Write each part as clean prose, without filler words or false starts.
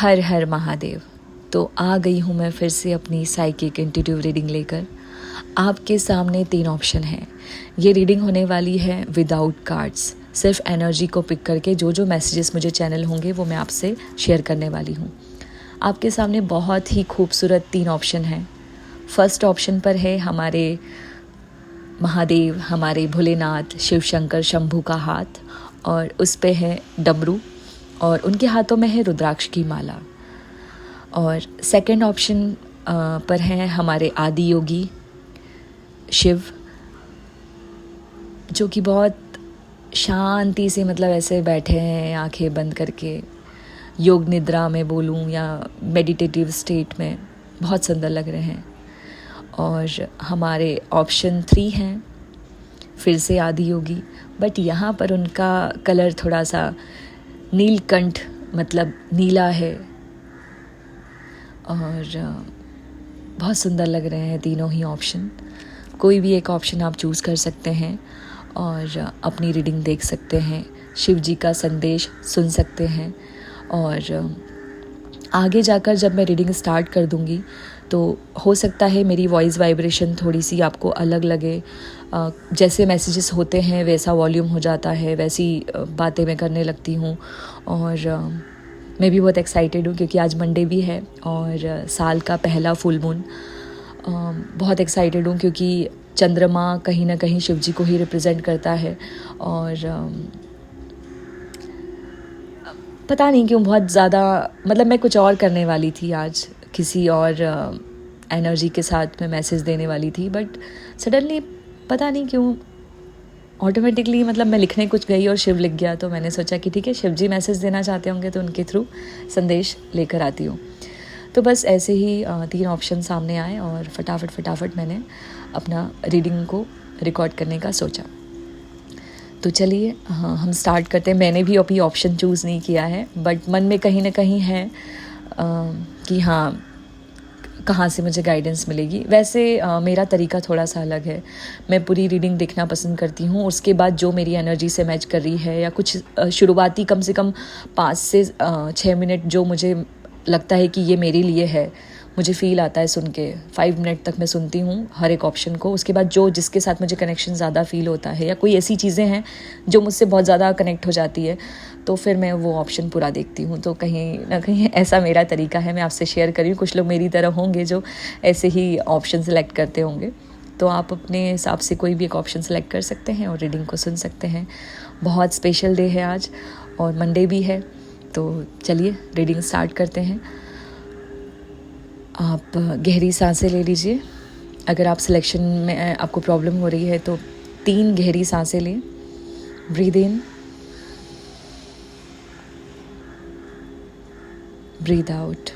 हर हर महादेव। तो आ गई हूँ मैं फिर से अपनी साइकिक इंट्यूटिव रीडिंग लेकर। आपके सामने 3 ऑप्शन हैं। ये रीडिंग होने वाली है विदाउट कार्ड्स, सिर्फ एनर्जी को पिक करके जो जो मैसेजेस मुझे चैनल होंगे वो मैं आपसे शेयर करने वाली हूँ। आपके सामने बहुत ही खूबसूरत 3 ऑप्शन हैं। फर्स्ट ऑप्शन पर है हमारे महादेव, हमारे भोलेनाथ, शिव शंकर, शंभू का हाथ, और उस पे है डमरू और उनके हाथों में है रुद्राक्ष की माला। और सेकंड ऑप्शन पर हैं हमारे आदि योगी शिव, जो कि बहुत शांति से मतलब ऐसे बैठे हैं आंखें बंद करके, योग निद्रा में बोलूं या मेडिटेटिव स्टेट में, बहुत सुंदर लग रहे हैं। और हमारे ऑप्शन 3 हैं फिर से आदि योगी, बट यहाँ पर उनका कलर थोड़ा सा नीलकंठ मतलब नीला है और बहुत सुंदर लग रहे हैं तीनों ही ऑप्शन। कोई भी एक ऑप्शन आप चूज़ कर सकते हैं और अपनी रीडिंग देख सकते हैं, शिव जी का संदेश सुन सकते हैं। और आगे जाकर जब मैं रीडिंग स्टार्ट कर दूंगी तो हो सकता है मेरी वॉइस वाइब्रेशन थोड़ी सी आपको अलग लगे। जैसे मैसेजेस होते हैं वैसा वॉल्यूम हो जाता है, वैसी बातें मैं करने लगती हूँ। और मैं भी बहुत एक्साइटेड हूँ क्योंकि आज मंडे भी है और साल का पहला फुल मून। बहुत एक्साइटेड हूँ क्योंकि चंद्रमा कहीं ना कहीं शिव जी को ही रिप्रेजेंट करता है। और पता नहीं क्यों बहुत ज़्यादा मतलब मैं कुछ और करने वाली थी आज, किसी और एनर्जी के साथ मैं मैसेज देने वाली थी, बट सडनली पता नहीं क्यों ऑटोमेटिकली मतलब मैं लिखने कुछ गई और शिव लिख गया। तो मैंने सोचा कि ठीक है, शिव जी मैसेज देना चाहते होंगे तो उनके थ्रू संदेश लेकर आती हूँ। तो बस ऐसे ही 3 ऑप्शन सामने आए और फटाफट मैंने अपना रीडिंग को रिकॉर्ड करने का सोचा। तो चलिए हम स्टार्ट करते हैं। मैंने भी अभी ऑप्शन चूज़ नहीं किया है, बट मन में कहीं ना कहीं है कि हाँ कहाँ से मुझे गाइडेंस मिलेगी। वैसे मेरा तरीका थोड़ा सा अलग है। मैं पूरी रीडिंग देखना पसंद करती हूँ, उसके बाद जो मेरी एनर्जी से मैच कर रही है या कुछ शुरुआती कम से कम 5 से 6 मिनट जो मुझे लगता है कि ये मेरे लिए है, मुझे फ़ील आता है सुन के, 5 मिनट तक मैं सुनती हूँ हर एक ऑप्शन को। उसके बाद जो जिसके साथ मुझे कनेक्शन ज़्यादा फ़ील होता है या कोई ऐसी चीज़ें हैं जो मुझसे बहुत ज़्यादा कनेक्ट हो जाती है तो फिर मैं वो ऑप्शन पूरा देखती हूँ। तो कहीं ना कहीं ऐसा मेरा तरीका है, मैं आपसे शेयर करी हूँ। कुछ लोग मेरी तरह होंगे जो ऐसे ही ऑप्शन सेलेक्ट करते होंगे, तो आप अपने हिसाब से कोई भी एक ऑप्शन सेलेक्ट कर सकते हैं और रीडिंग को सुन सकते हैं। बहुत स्पेशल डे है आज और मंडे भी है, तो चलिए रीडिंग स्टार्ट करते हैं। आप गहरी सांसें ले लीजिए। अगर आप सिलेक्शन में आपको प्रॉब्लम हो रही है तो 3 गहरी सांसें लें। Breathe in, breathe out,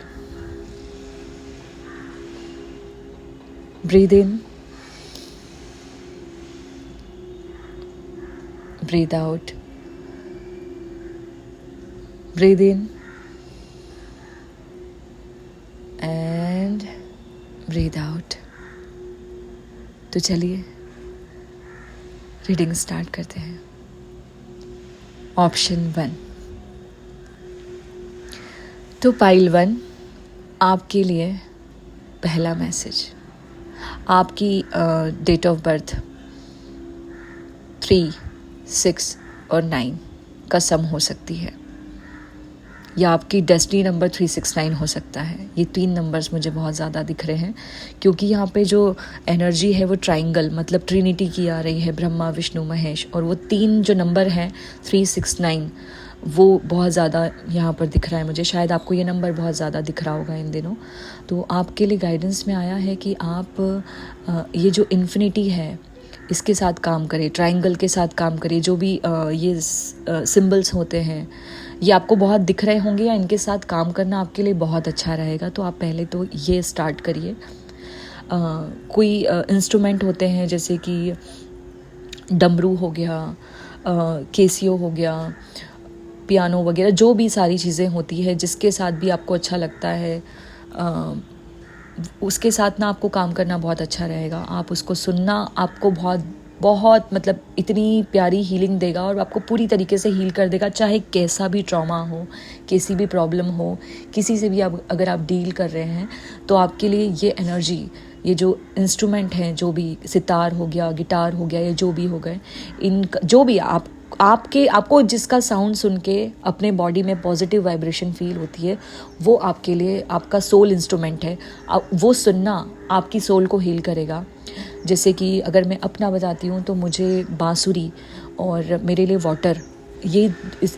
breathe in, breathe out, breathe in and breathe out. तो चलिए रीडिंग स्टार्ट करते हैं। ऑप्शन 1, तो पाइल 1 आपके लिए पहला मैसेज। आपकी डेट ऑफ बर्थ 3, 6 और 9 का सम हो सकती है, या आपकी डेस्टिनी नंबर 369 हो सकता है। ये 3 नंबर्स मुझे बहुत ज़्यादा दिख रहे हैं क्योंकि यहाँ पे जो एनर्जी है वो ट्राइंगल मतलब ट्रिनिटी की आ रही है, ब्रह्मा विष्णु महेश। और वो 3 जो नंबर हैं 369 वो बहुत ज़्यादा यहाँ पर दिख रहा है मुझे। शायद आपको ये नंबर बहुत ज़्यादा दिख रहा होगा इन दिनों। तो आपके लिए गाइडेंस में आया है कि आप ये जो इन्फिनिटी है इसके साथ काम करें, ट्राइंगल के साथ काम करें। जो भी ये सिंबल्स होते हैं ये आपको बहुत दिख रहे होंगे या इनके साथ काम करना आपके लिए बहुत अच्छा रहेगा। तो आप पहले तो ये स्टार्ट करिए। कोई इंस्ट्रूमेंट होते हैं जैसे कि डमरू हो गया, केसियो हो गया, पियानो वगैरह, जो भी सारी चीज़ें होती है जिसके साथ भी आपको अच्छा लगता है उसके साथ ना आपको काम करना बहुत अच्छा रहेगा। आप उसको सुनना आपको बहुत बहुत मतलब इतनी प्यारी हीलिंग देगा और आपको पूरी तरीके से हील कर देगा, चाहे कैसा भी ट्रॉमा हो, कैसी भी प्रॉब्लम हो, किसी से भी आप अगर आप डील कर रहे हैं तो आपके लिए ये एनर्जी, ये जो इंस्ट्रूमेंट हैं, जो भी सितार हो गया, गिटार हो गया, या जो भी हो गए, इन जो भी आपको जिसका साउंड सुन के अपने बॉडी में पॉजिटिव वाइब्रेशन फील होती है, वो आपके लिए आपका सोल इंस्ट्रूमेंट है। वो सुनना आपकी सोल को हील करेगा। जैसे कि अगर मैं अपना बताती हूँ तो मुझे बांसुरी और मेरे लिए वाटर, ये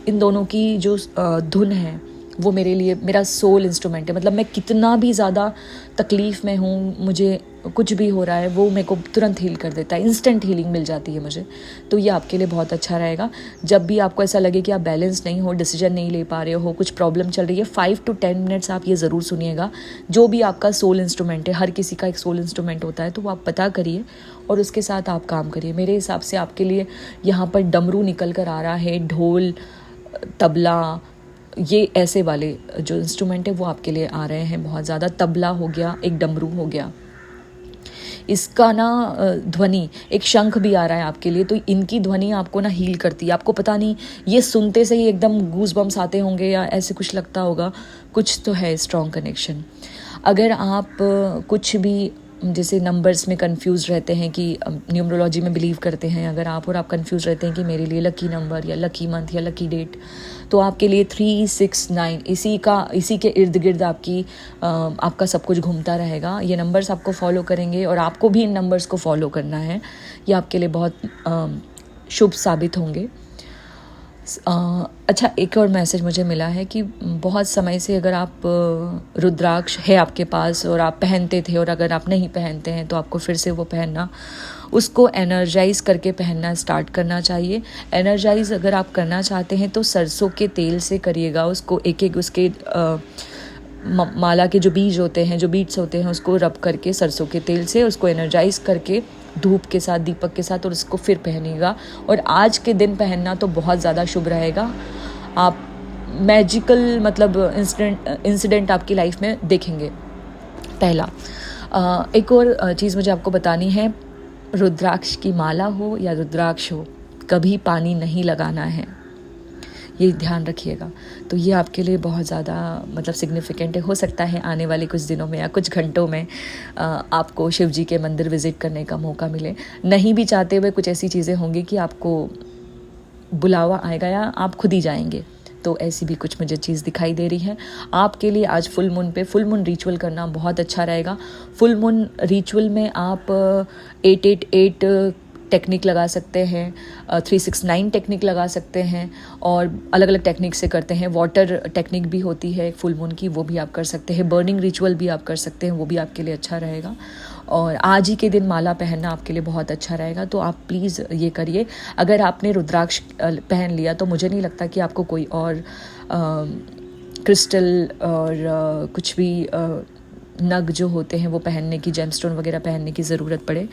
इन दोनों की जो धुन है वो मेरे लिए मेरा सोल इंस्ट्रूमेंट है। मतलब मैं कितना भी ज़्यादा तकलीफ़ में हूँ, मुझे कुछ भी हो रहा है, वो मेरे को तुरंत हील कर देता है, इंस्टेंट हीलिंग मिल जाती है मुझे। तो ये आपके लिए बहुत अच्छा रहेगा। जब भी आपको ऐसा लगे कि आप बैलेंस नहीं हो, डिसीजन नहीं ले पा रहे हो, कुछ प्रॉब्लम चल रही है, 5 to 10 मिनट्स आप ये ज़रूर सुनिएगा। जो भी आपका सोल इंस्ट्रूमेंट है, हर किसी का एक सोल इंस्ट्रूमेंट होता है, तो वो आप पता करिए और उसके साथ आप काम करिए। मेरे हिसाब से आपके लिए यहाँ पर डमरू निकल कर आ रहा है, ढोल, तबला, ये ऐसे वाले जो इंस्ट्रूमेंट है वो आपके लिए आ रहे हैं बहुत ज़्यादा। तबला हो गया, एक डमरू हो गया, इसका ना ध्वनि, एक शंख भी आ रहा है आपके लिए। तो इनकी ध्वनि आपको ना हील करती है। आपको पता नहीं, ये सुनते से ही एकदम गूज बम्स आते होंगे या ऐसे कुछ लगता होगा, कुछ तो है स्ट्रॉन्ग कनेक्शन। अगर आप कुछ भी जैसे नंबर्स में कंफ्यूज रहते हैं, कि न्यूमरोलॉजी में बिलीव करते हैं अगर आप, और आप कंफ्यूज रहते हैं कि मेरे लिए लकी नंबर या लकी मंथ या लकी डेट, तो आपके लिए 3, 6, 9 इसी के इर्द गिर्द आपका सब कुछ घूमता रहेगा। ये नंबर्स आपको फॉलो करेंगे और आपको भी इन नंबर्स को फॉलो करना है। ये आपके लिए बहुत शुभ साबित होंगे। अच्छा, एक और मैसेज मुझे मिला है कि बहुत समय से अगर आप रुद्राक्ष है आपके पास और आप पहनते थे, और अगर आप नहीं पहनते हैं तो आपको फिर से वो पहनना, उसको एनर्जाइज करके पहनना स्टार्ट करना चाहिए। एनर्जाइज अगर आप करना चाहते हैं तो सरसों के तेल से करिएगा उसको। एक एक उसके माला के जो बीज होते हैं, जो बीट्स होते हैं, उसको रब करके सरसों के तेल से उसको एनर्जाइज करके धूप के साथ, दीपक के साथ, और उसको फिर पहनिएगा। और आज के दिन पहनना तो बहुत ज़्यादा शुभ रहेगा। आप मैजिकल मतलब इंसिडेंट आपकी लाइफ में देखेंगे। पहला एक और चीज़ मुझे आपको बतानी है, रुद्राक्ष की माला हो या रुद्राक्ष हो, कभी पानी नहीं लगाना है, ये ध्यान रखिएगा। तो ये आपके लिए बहुत ज़्यादा मतलब सिग्निफिकेंट है। हो सकता है आने वाले कुछ दिनों में या कुछ घंटों में आपको शिव जी के मंदिर विज़िट करने का मौका मिले। नहीं भी चाहते हुए कुछ ऐसी चीज़ें होंगी कि आपको बुलावा आएगा या आप खुद ही जाएंगे, तो ऐसी भी कुछ मुझे चीज़ दिखाई दे रही है। आपके लिए आज फुल मून पे फुल मून रिचुअल करना बहुत अच्छा रहेगा। फुल मून रिचुअल में आप 888 टेक्निक लगा सकते हैं, 369 टेक्निक लगा सकते हैं, और अलग अलग टेक्निक से करते हैं। वाटर टेक्निक भी होती है फुल मून की, वो भी आप कर सकते हैं। बर्निंग रिचुअल भी आप कर सकते हैं, वो भी आपके लिए अच्छा रहेगा। और आज ही के दिन माला पहनना आपके लिए बहुत अच्छा रहेगा, तो आप प्लीज़ ये करिए। अगर आपने रुद्राक्ष पहन लिया तो मुझे नहीं लगता कि आपको कोई और क्रिस्टल और कुछ भी नग जो होते हैं वो पहनने की, जेमस्टोन वगैरह पहनने की ज़रूरत पड़े।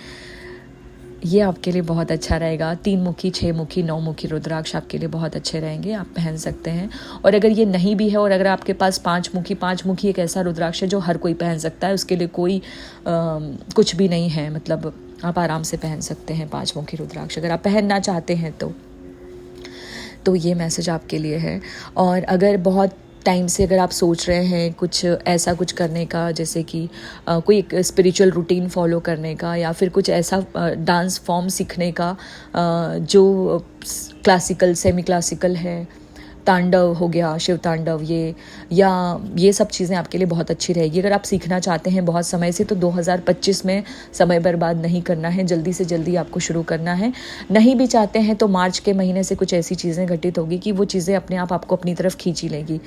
ये आपके लिए बहुत अच्छा रहेगा। 3 मुखी, 6 मुखी, 9 मुखी रुद्राक्ष आपके लिए बहुत अच्छे रहेंगे, आप पहन सकते हैं। और अगर ये नहीं भी है, और अगर आपके पास 5 मुखी एक ऐसा रुद्राक्ष है जो हर कोई पहन सकता है, उसके लिए कोई कुछ भी नहीं है, मतलब आप आराम से पहन सकते हैं 5 मुखी रुद्राक्ष, अगर आप पहनना चाहते हैं तो ये मैसेज आपके लिए है। और अगर बहुत टाइम से अगर आप सोच रहे हैं कुछ ऐसा कुछ करने का, जैसे कि कोई एक स्पिरिचुअल रूटीन फॉलो करने का, या फिर कुछ ऐसा डांस फॉर्म सीखने का जो क्लासिकल, सेमी क्लासिकल है, तांडव हो गया, शिव तांडव, ये सब चीज़ें आपके लिए बहुत अच्छी रहेगी। अगर आप सीखना चाहते हैं बहुत समय से, तो 2025 में समय बर्बाद नहीं करना है, जल्दी से जल्दी आपको शुरू करना है। नहीं भी चाहते हैं तो मार्च के महीने से कुछ ऐसी चीज़ें घटित होगी कि वो चीज़ें अपने आप आपको अपनी तरफ खींची लेगी।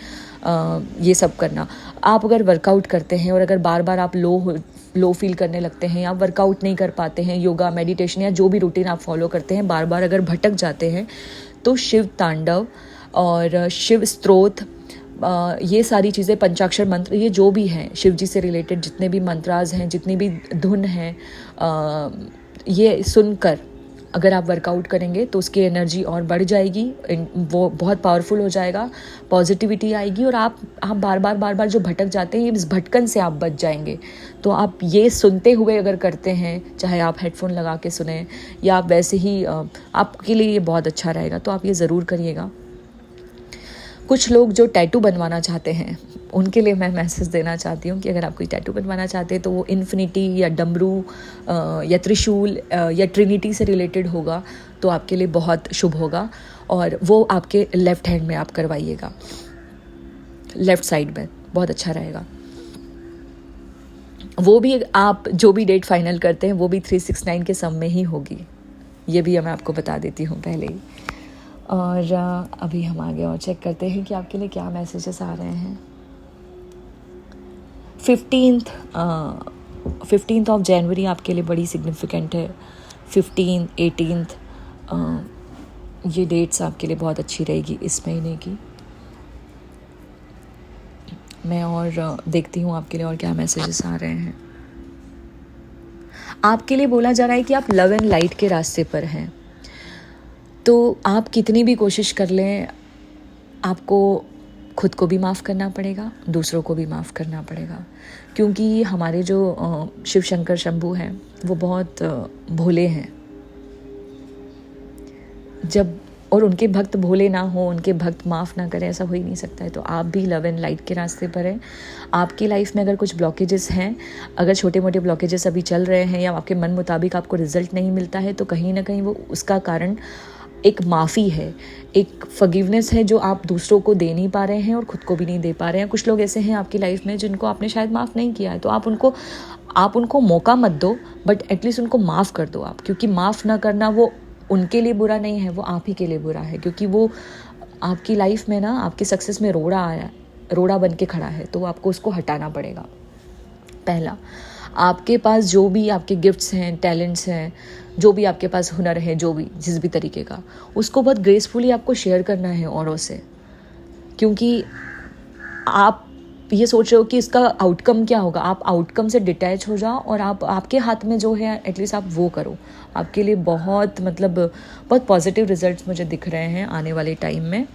ये सब करना, आप अगर वर्कआउट करते हैं और अगर बार बार आप लो फील करने लगते हैं, या वर्कआउट नहीं कर पाते हैं, योगा, मेडिटेशन या जो भी रूटीन आप फॉलो करते हैं, बार बार अगर भटक जाते हैं, तो शिव तांडव और शिव स्तोत्र, ये सारी चीज़ें, पंचाक्षर मंत्र, ये जो भी हैं शिव जी से रिलेटेड जितने भी मंत्राज हैं, जितनी भी धुन हैं, ये सुनकर अगर आप वर्कआउट करेंगे तो उसकी एनर्जी और बढ़ जाएगी, वो बहुत पावरफुल हो जाएगा, पॉजिटिविटी आएगी और आप बार बार जो भटक जाते हैं इस भटकन से आप बच जाएंगे। तो आप ये सुनते हुए अगर करते हैं, चाहे आप हेडफोन लगा के सुने या आप वैसे ही, आपके लिए ये बहुत अच्छा रहेगा, तो आप ये ज़रूर करिएगा। कुछ लोग जो टैटू बनवाना चाहते हैं उनके लिए मैं मैसेज देना चाहती हूँ कि अगर आप कोई टैटू बनवाना चाहते हैं तो वो इन्फिनिटी या डमरू या त्रिशूल या ट्रिनिटी से रिलेटेड होगा, तो आपके लिए बहुत शुभ होगा। और वो आपके लेफ़्ट हैंड में आप करवाइएगा, लेफ़्ट साइड में, बहुत अच्छा रहेगा। वो भी आप जो भी डेट फाइनल करते हैं वो भी 369 के सम में ही होगी, ये भी मैं आपको बता देती हूँ पहले ही। और अभी हम आगे और चेक करते हैं कि आपके लिए क्या मैसेजेस आ रहे हैं। 15th ऑफ जनवरी आपके लिए बड़ी सिग्निफिकेंट है। 15, 18th ये डेट्स आपके लिए बहुत अच्छी रहेगी इस महीने की। मैं और देखती हूँ आपके लिए और क्या मैसेजेस आ रहे हैं। आपके लिए बोला जा रहा है कि आप लव एंड लाइट के रास्ते पर हैं, तो आप कितनी भी कोशिश कर लें, आपको खुद को भी माफ़ करना पड़ेगा, दूसरों को भी माफ़ करना पड़ेगा, क्योंकि हमारे जो शिव शंकर शंभू हैं वो बहुत भोले हैं। जब और उनके भक्त भोले ना हो, उनके भक्त माफ़ ना करें, ऐसा हो ही नहीं सकता है। तो आप भी लव एंड लाइट के रास्ते पर हैं। आपकी लाइफ में अगर कुछ ब्लॉकेजेस हैं, अगर छोटे मोटे ब्लॉकेजेस अभी चल रहे हैं या आपके मन मुताबिक आपको रिजल्ट नहीं मिलता है, तो कहीं ना कहीं वो उसका कारण एक माफ़ी है, एक फॉरगिवनेस है जो आप दूसरों को दे नहीं पा रहे हैं और ख़ुद को भी नहीं दे पा रहे हैं। कुछ लोग ऐसे हैं आपकी लाइफ में जिनको आपने शायद माफ़ नहीं किया है, तो आप उनको मौका मत दो, बट एटलीस्ट उनको माफ़ कर दो आप, क्योंकि माफ़ ना करना वो उनके लिए बुरा नहीं है, वो आप ही के लिए बुरा है, क्योंकि वो आपकी लाइफ में ना आपकी सक्सेस में रोड़ा बन के खड़ा है, तो आपको उसको हटाना पड़ेगा। पहला, आपके पास जो भी आपके गिफ्ट्स हैं, टैलेंट्स हैं, जो भी आपके पास हुनर है, जो भी जिस भी तरीके का, उसको बहुत ग्रेसफुली आपको शेयर करना है औरों से, क्योंकि आप ये सोच रहे हो कि इसका आउटकम क्या होगा। आप आउटकम से डिटैच हो जाओ और आपके हाथ में जो है एटलीस्ट आप वो करो। आपके लिए बहुत बहुत पॉजिटिव रिजल्ट्स मुझे दिख रहे हैं आने वाले टाइम में।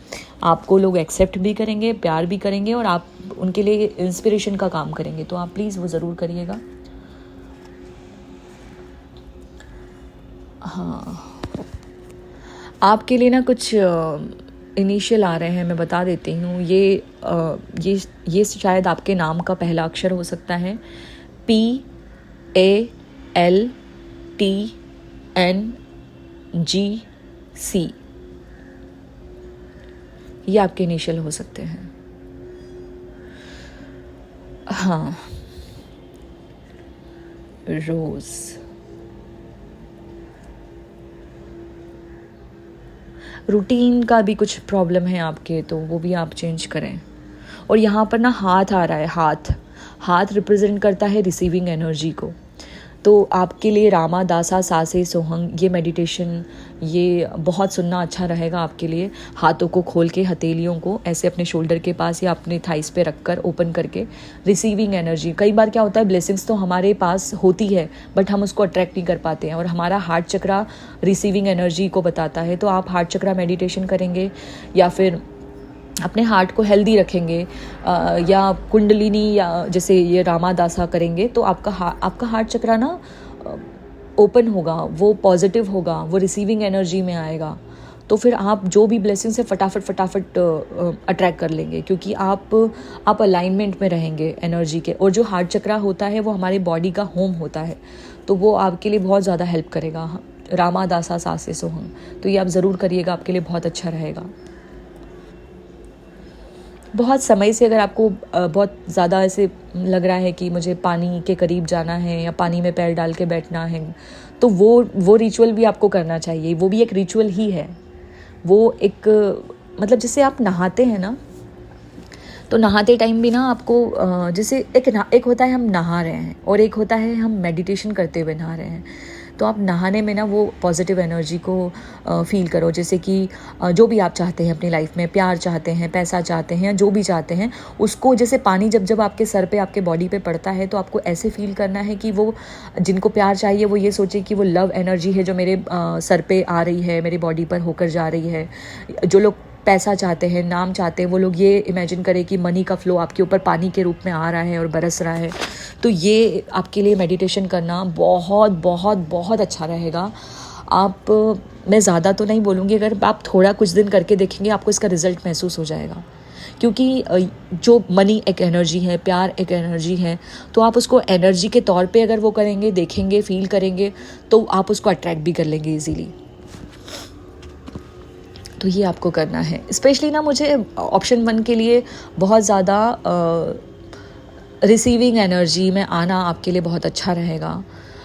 आपको लोग एक्सेप्ट भी करेंगे, प्यार भी करेंगे और आप उनके लिए इंस्पिरेशन का काम करेंगे, तो आप प्लीज़ वो ज़रूर करिएगा। हाँ, आपके लिए ना कुछ इनिशियल आ रहे हैं, मैं बता देती हूँ। ये शायद आपके नाम का पहला अक्षर हो सकता है। PALTNGC, ये आपके इनिशियल हो सकते हैं। हाँ, रोज़, रूटीन का भी कुछ प्रॉब्लम है आपके, तो वो भी आप चेंज करें। और यहाँ पर ना हाथ आ रहा है, हाथ रिप्रेजेंट करता है रिसीविंग एनर्जी को। तो आपके लिए रामा दासा सासे सोहंग ये मेडिटेशन ये बहुत सुनना अच्छा रहेगा आपके लिए। हाथों को खोल के, हथेलियों को ऐसे अपने शोल्डर के पास या अपने थाइस पे रखकर ओपन करके रिसीविंग एनर्जी। कई बार क्या होता है, ब्लेसिंग्स तो हमारे पास होती है बट हम उसको अट्रैक्ट नहीं कर पाते हैं, और हमारा हार्ट चक्रा रिसीविंग एनर्जी को बताता है। तो आप हार्ट चक्रा मेडिटेशन करेंगे या फिर अपने हार्ट को हेल्दी रखेंगे या कुंडलिनी या जैसे ये रामादासा करेंगे, तो आपका हार्ट चक्रा ना ओपन होगा, वो पॉजिटिव होगा, वो रिसीविंग एनर्जी में आएगा। तो फिर आप जो भी ब्लेसिंग से फटाफट अट्रैक्ट कर लेंगे, क्योंकि आप अलाइनमेंट में रहेंगे एनर्जी के। और जो हार्ट चक्रा होता है वो हमारे बॉडी का होम होता है, तो वो आपके लिए बहुत ज़्यादा हेल्प करेगा। रामादासा सासे सोहम, तो ये आप ज़रूर करिएगा, आपके लिए बहुत अच्छा रहेगा। बहुत समय से अगर आपको बहुत ज़्यादा ऐसे लग रहा है कि मुझे पानी के करीब जाना है या पानी में पैर डाल के बैठना है, तो वो रिचुअल भी आपको करना चाहिए। वो भी एक रिचुअल ही है। वो एक मतलब जैसे आप नहाते हैं ना, तो नहाते टाइम भी ना आपको जैसे एक होता है हम नहा रहे हैं और एक होता है हम मेडिटेशन करते हुए नहा रहे हैं। तो तो आप नहाने में ना वो पॉजिटिव एनर्जी को फील करो। जैसे कि जो भी आप चाहते हैं अपनी लाइफ में, प्यार चाहते हैं, पैसा चाहते हैं, या जो भी चाहते हैं, उसको जैसे पानी जब जब आपके सर पे, आपके बॉडी पे पड़ता है, तो आपको ऐसे फील करना है कि वो जिनको प्यार चाहिए वो ये सोचे कि वो लव एनर्जी है जो मेरे सर पे आ रही है, मेरी बॉडी पर होकर जा रही है। जो लोग पैसा चाहते हैं, नाम चाहते हैं, वो लोग ये इमेजिन करें कि मनी का फ्लो आपके ऊपर पानी के रूप में आ रहा है और बरस रहा है। तो ये आपके लिए मेडिटेशन करना बहुत बहुत बहुत अच्छा रहेगा। आप, मैं ज़्यादा तो नहीं बोलूँगी, अगर आप थोड़ा कुछ दिन करके देखेंगे आपको इसका रिज़ल्ट महसूस हो जाएगा। क्योंकि जो मनी एक एनर्जी है, प्यार एक एनर्जी है, तो आप उसको एनर्जी के तौर पे अगर वो करेंगे, देखेंगे, फील करेंगे, तो आप उसको अट्रैक्ट भी कर लेंगे ईजीली। तो ये आपको करना है। स्पेशली ना मुझे ऑप्शन 1 के लिए बहुत ज़्यादा रिसीविंग एनर्जी में आना आपके लिए बहुत अच्छा रहेगा।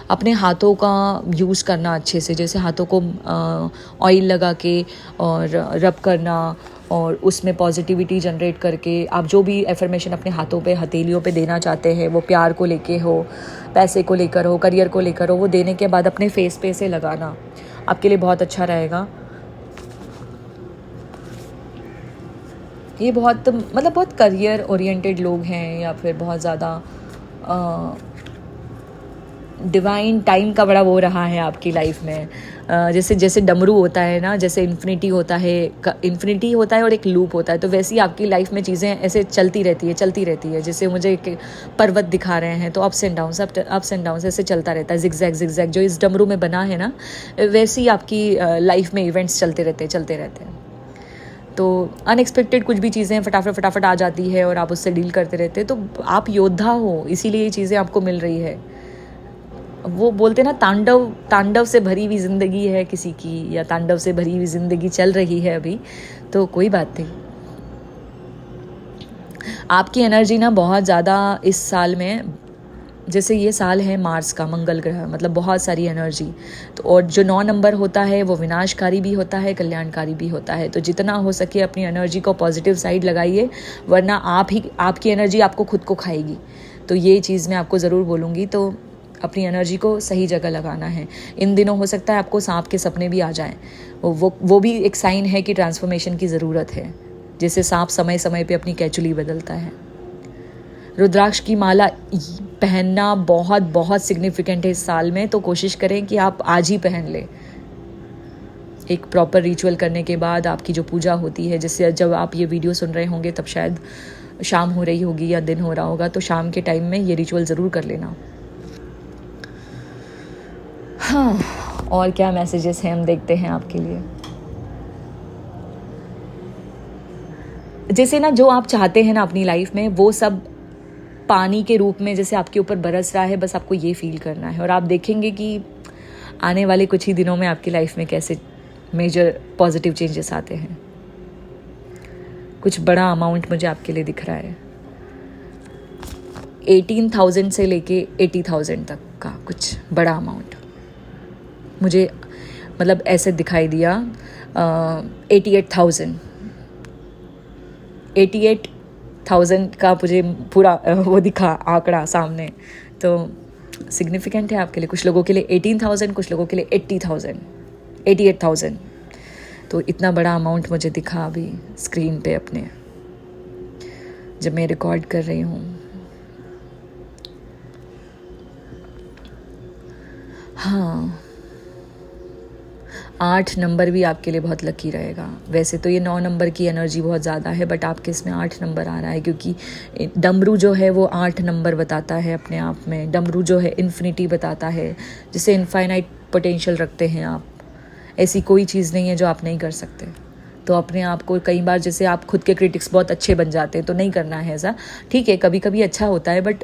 अपने हाथों का यूज़ करना अच्छे से, जैसे हाथों को ऑयल लगा के और रब करना, और उसमें पॉजिटिविटी जनरेट करके आप जो भी एफर्मेशन अपने हाथों पे, हथेलियों पे देना चाहते हैं, वो प्यार को लेके हो, पैसे को लेकर हो, करियर को लेकर हो, वो देने के बाद अपने फेस पे से लगाना आपके लिए बहुत अच्छा रहेगा। ये बहुत मतलब बहुत करियर ओरिएंटेड लोग हैं, या फिर बहुत ज़्यादा डिवाइन टाइम का बड़ा वो रहा है आपकी लाइफ में। जैसे जैसे डमरू होता है ना, जैसे इन्फिनिटी होता है और एक लूप होता है, तो वैसे ही आपकी लाइफ में चीज़ें ऐसे चलती रहती है। जैसे मुझे एक पर्वत दिखा रहे हैं, तो अप्स एंड डाउन्स ऐसे चलता रहता है, जिगजैग जो इस डमरू में बना है ना, वैसे ही आपकी लाइफ में इवेंट्स चलते रहते हैं। तो अनएक्सपेक्टेड कुछ भी चीज़ें फटाफट आ जाती है और आप उससे डील करते रहते हैं। तो आप योद्धा हो, इसीलिए ये चीज़ें आपको मिल रही है। वो बोलते ना, तांडव से भरी हुई ज़िंदगी है किसी की, या तांडव से भरी हुई ज़िंदगी चल रही है अभी, तो कोई बात नहीं। आपकी एनर्जी ना बहुत ज़्यादा इस साल में, जैसे ये साल है मार्स का, मंगल ग्रह, मतलब बहुत सारी एनर्जी। तो और जो 9 नंबर होता है वो विनाशकारी भी होता है, कल्याणकारी भी होता है। तो जितना हो सके अपनी एनर्जी को पॉजिटिव साइड लगाइए, वरना आपकी एनर्जी आपको खुद को खाएगी। तो ये चीज़ मैं आपको ज़रूर बोलूँगी। तो अपनी एनर्जी को सही जगह लगाना है। इन दिनों हो सकता है आपको सांप के सपने भी आ जाएं, वो भी एक साइन है कि ट्रांसफॉर्मेशन की ज़रूरत है। जैसे सांप समय समय पे अपनी कैचुली बदलता है। रुद्राक्ष की माला पहनना बहुत बहुत सिग्निफिकेंट है इस साल में, तो कोशिश करें कि आप आज ही पहन लें। एक प्रॉपर रिचुअल करने के बाद आपकी जो पूजा होती है, जैसे जब आप ये वीडियो सुन रहे होंगे तब शायद शाम हो रही होगी या दिन हो रहा होगा, तो शाम के टाइम में ये रिचुअल ज़रूर कर लेना। हाँ, और क्या मैसेजेस हैं हम देखते हैं आपके लिए। जैसे ना जो आप चाहते हैं ना अपनी लाइफ में, वो सब पानी के रूप में जैसे आपके ऊपर बरस रहा है, बस आपको ये फील करना है। और आप देखेंगे कि आने वाले कुछ ही दिनों में आपकी लाइफ में कैसे मेजर पॉजिटिव चेंजेस आते हैं। कुछ बड़ा अमाउंट मुझे आपके लिए दिख रहा है, 18,000 से लेके 80,000 तक का कुछ बड़ा अमाउंट मुझे, मतलब ऐसे दिखाई दिया। 88,000 का मुझे पूरा वो दिखा आंकड़ा सामने। तो सिग्निफिकेंट है आपके लिए। कुछ लोगों के लिए 18,000, कुछ लोगों के लिए 88,000। तो इतना बड़ा अमाउंट मुझे दिखा अभी स्क्रीन पे अपने, जब मैं रिकॉर्ड कर रही हूँ। हाँ, 8 नंबर भी आपके लिए बहुत लकी रहेगा। वैसे तो ये 9 नंबर की एनर्जी बहुत ज़्यादा है, बट आपके इसमें 8 नंबर आ रहा है, क्योंकि डमरू जो है वो 8 नंबर बताता है अपने आप में। डमरू जो है इन्फिनिटी बताता है, जिसे इनफाइनाइट पोटेंशियल रखते हैं आप। ऐसी कोई चीज़ नहीं है जो आप नहीं कर सकते। तो अपने आप को कई बार, जैसे आप खुद के क्रिटिक्स बहुत अच्छे बन जाते हैं, तो नहीं करना है ऐसा। ठीक है, कभी कभी अच्छा होता है, बट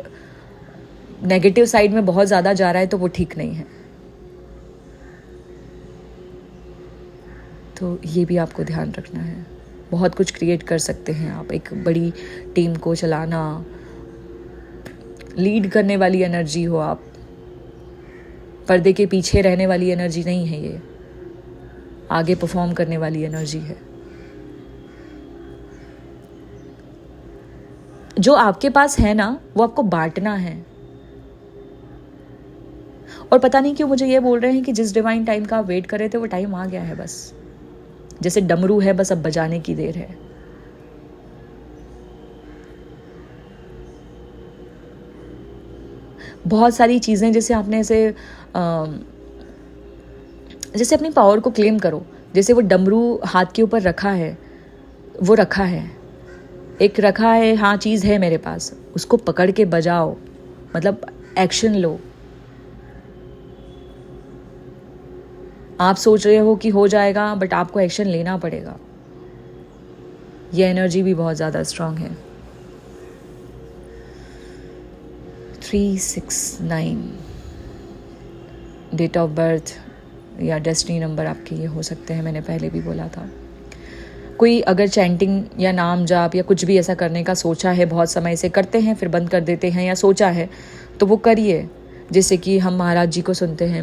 नेगेटिव साइड में बहुत ज़्यादा जा रहा है तो वो ठीक नहीं है। तो ये भी आपको ध्यान रखना है। बहुत कुछ क्रिएट कर सकते हैं आप, एक बड़ी टीम को चलाना, लीड करने वाली एनर्जी हो आप। पर्दे के पीछे रहने वाली एनर्जी नहीं है ये, आगे परफॉर्म करने वाली एनर्जी है। जो आपके पास है ना, वो आपको बांटना है। और पता नहीं क्यों मुझे ये बोल रहे हैं कि जिस डिवाइन टाइम का आप वेट कर रहे थे वो टाइम आ गया है, बस जैसे डमरू है, बस अब बजाने की देर है। बहुत सारी चीज़ें जैसे आपने जैसे अपनी पावर को क्लेम करो, जैसे वो डमरू हाथ के ऊपर रखा है, वो रखा है, एक रखा है, हाँ चीज़ है मेरे पास, उसको पकड़ के बजाओ, मतलब एक्शन लो। आप सोच रहे हो कि हो जाएगा, बट आपको एक्शन लेना पड़ेगा। ये एनर्जी भी बहुत ज़्यादा स्ट्रांग है। 369 डेट ऑफ बर्थ या डेस्टिनी नंबर आपके ये हो सकते हैं, मैंने पहले भी बोला था। कोई अगर चैंटिंग या नाम जाप या कुछ भी ऐसा करने का सोचा है, बहुत समय से करते हैं फिर बंद कर देते हैं, या सोचा है तो वो करिए। जैसे कि हम महाराज जी को सुनते हैं,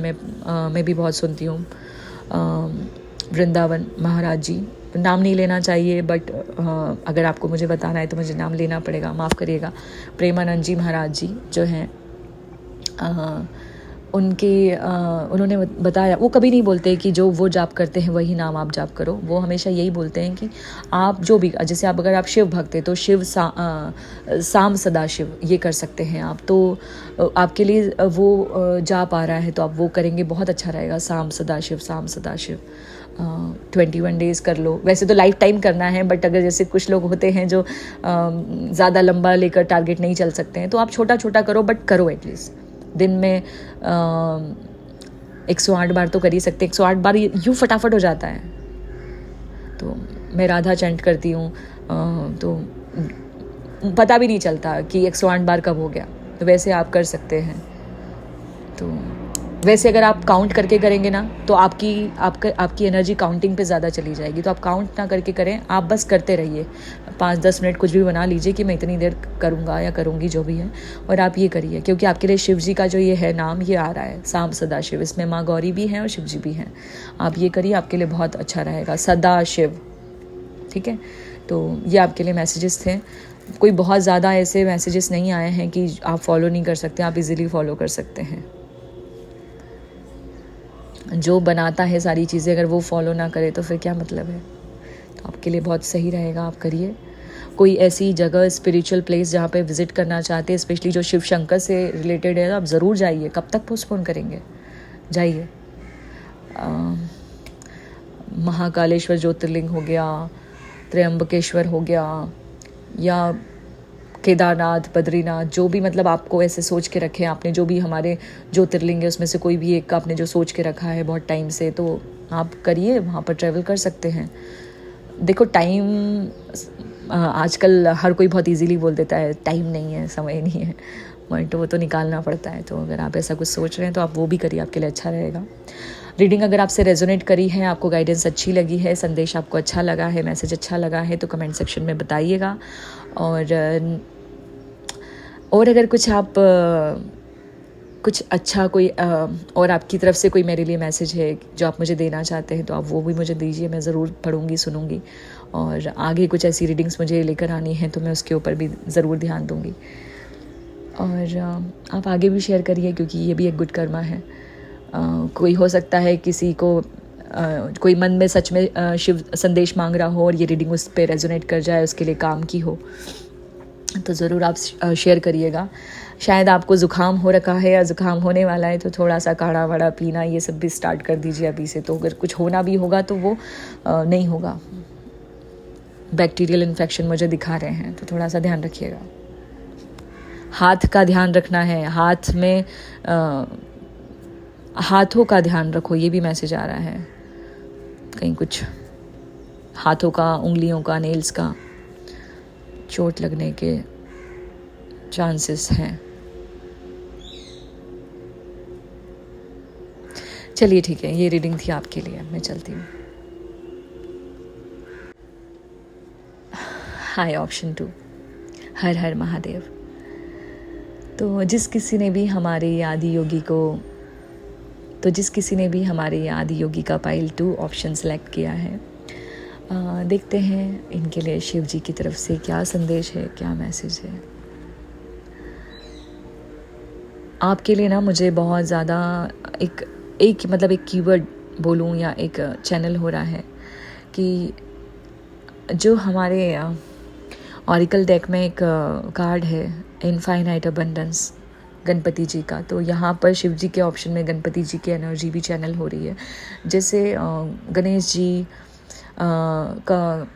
मैं भी बहुत सुनती हूँ, वृंदावन महाराज जी, नाम नहीं लेना चाहिए, बट अगर आपको मुझे बताना है तो मुझे नाम लेना पड़ेगा, माफ़ करिएगा। प्रेमानंद जी महाराज जी जो हैं, उन्होंने बताया, वो कभी नहीं बोलते कि जो वो जाप करते हैं वही नाम आप जाप करो। वो हमेशा यही बोलते हैं कि आप जो भी, जैसे आप अगर आप शिव भक्त हैं तो शिव साम सदा शिव ये कर सकते हैं आप। तो आपके लिए वो जाप आ रहा है तो आप वो करेंगे, बहुत अच्छा रहेगा। साम सदा शिव, साम सदा शिव 21 डेज़ कर लो। वैसे तो लाइफ टाइम करना है, बट अगर जैसे कुछ लोग होते हैं जो ज़्यादा लंबा लेकर टारगेट नहीं चल सकते हैं, तो आप छोटा छोटा करो, बट करो एटलीस्ट। दिन में 108 बार तो कर ही सकते हैं। 108 बार यूँ फटाफट हो जाता है। तो मैं राधा चैंट करती हूँ, तो पता भी नहीं चलता कि 108 बार कब हो गया। तो वैसे आप कर सकते हैं। तो वैसे अगर आप काउंट करके करेंगे ना, तो आपकी एनर्जी काउंटिंग पे ज़्यादा चली जाएगी। तो आप काउंट ना करके करें, आप बस करते रहिए। 5-10 मिनट कुछ भी बना लीजिए कि मैं इतनी देर करूँगा या करूँगी, जो भी है, और आप ये करिए। क्योंकि आपके लिए शिव जी का जो ये है नाम, ये आ रहा है साम सदा शिव। इसमें माँ गौरी भी हैं और शिव जी भी हैं। आप ये करिए, आपके लिए बहुत अच्छा रहेगा, सदा शिव। ठीक है, तो ये आपके लिए मैसेजेस थे। कोई बहुत ज़्यादा ऐसे मैसेजेस नहीं आए हैं कि आप फॉलो नहीं कर सकते, आप इजीली फॉलो कर सकते हैं। जो बनाता है सारी चीज़ें, अगर वो फॉलो ना करे तो फिर क्या मतलब है। तो आपके लिए बहुत सही रहेगा, आप करिए। कोई ऐसी जगह, स्पिरिचुअल प्लेस जहाँ पे विज़िट करना चाहते हैं, स्पेशली जो शिव शंकर से रिलेटेड है, तो आप ज़रूर जाइए। कब तक पोस्टपोन करेंगे, जाइए। महाकालेश्वर ज्योतिर्लिंग हो गया, त्र्यंबकेश्वर हो गया, या केदारनाथ, बद्रीनाथ, जो भी मतलब आपको ऐसे सोच के रखे हैं आपने, जो भी हमारे ज्योतिर्लिंग है उसमें से कोई भी एक का आपने जो सोच के रखा है बहुत टाइम से, तो आप करिए, वहाँ पर ट्रैवल कर सकते हैं। देखो टाइम आजकल हर कोई बहुत इजीली बोल देता है टाइम नहीं है, समय नहीं है, बट वो तो निकालना पड़ता है। तो अगर आप ऐसा कुछ सोच रहे हैं तो आप वो भी करिए, आपके लिए अच्छा रहेगा। रीडिंग अगर आपसे रेजोनेट करी है, आपको गाइडेंस अच्छी लगी है, संदेश आपको अच्छा लगा है, मैसेज अच्छा लगा है, तो कमेंट सेक्शन में बताइएगा। और अगर कुछ आप कुछ अच्छा कोई और आपकी तरफ से कोई मेरे लिए मैसेज है जो आप मुझे देना चाहते हैं, तो आप वो भी मुझे दीजिए। मैं ज़रूर पढ़ूंगी, सुनूंगी, और आगे कुछ ऐसी रीडिंग्स मुझे लेकर आनी है तो मैं उसके ऊपर भी ज़रूर ध्यान दूंगी। और आप आगे भी शेयर करिए, क्योंकि ये भी एक गुड कर्मा है। कोई हो सकता है किसी को कोई मन में सच में शिव संदेश मांग रहा हो और ये रीडिंग उस पर रेजोनेट कर जाए, उसके लिए काम की हो, तो ज़रूर आप शेयर करिएगा। शायद आपको ज़ुकाम हो रखा है या ज़ुकाम होने वाला है, तो थोड़ा सा काढ़ा वाढ़ा पीना ये सब भी स्टार्ट कर दीजिए अभी से। तो अगर कुछ होना भी होगा तो वो नहीं होगा। बैक्टीरियल इन्फेक्शन मुझे दिखा रहे हैं, तो थोड़ा सा ध्यान रखिएगा। हाथ का ध्यान रखना है, हाथ में हाथों का ध्यान रखो, ये भी मैसेज आ रहा है। कहीं कुछ हाथों का, उंगलियों का, नेल्स का चोट लगने के चांसेस हैं। चलिए ठीक है, ये रीडिंग थी आपके लिए, मैं चलती हूँ। हाय ऑप्शन 2, हर हर महादेव। तो जिस किसी ने भी हमारे आदि योगी का पाइल 2 ऑप्शन सेलेक्ट किया है, देखते हैं इनके लिए शिव जी की तरफ से क्या संदेश है, क्या मैसेज है। आपके लिए ना मुझे बहुत ज़्यादा एक एक मतलब एक कीवर्ड बोलूँ या एक चैनल हो रहा है कि जो हमारे ऑरिकल डेक में एक कार्ड है इनफाइनाइट अबंडेंस गणपति जी का, तो यहाँ पर शिव जी के ऑप्शन में गणपति जी की एनर्जी भी चैनल हो रही है। जैसे गणेश जी का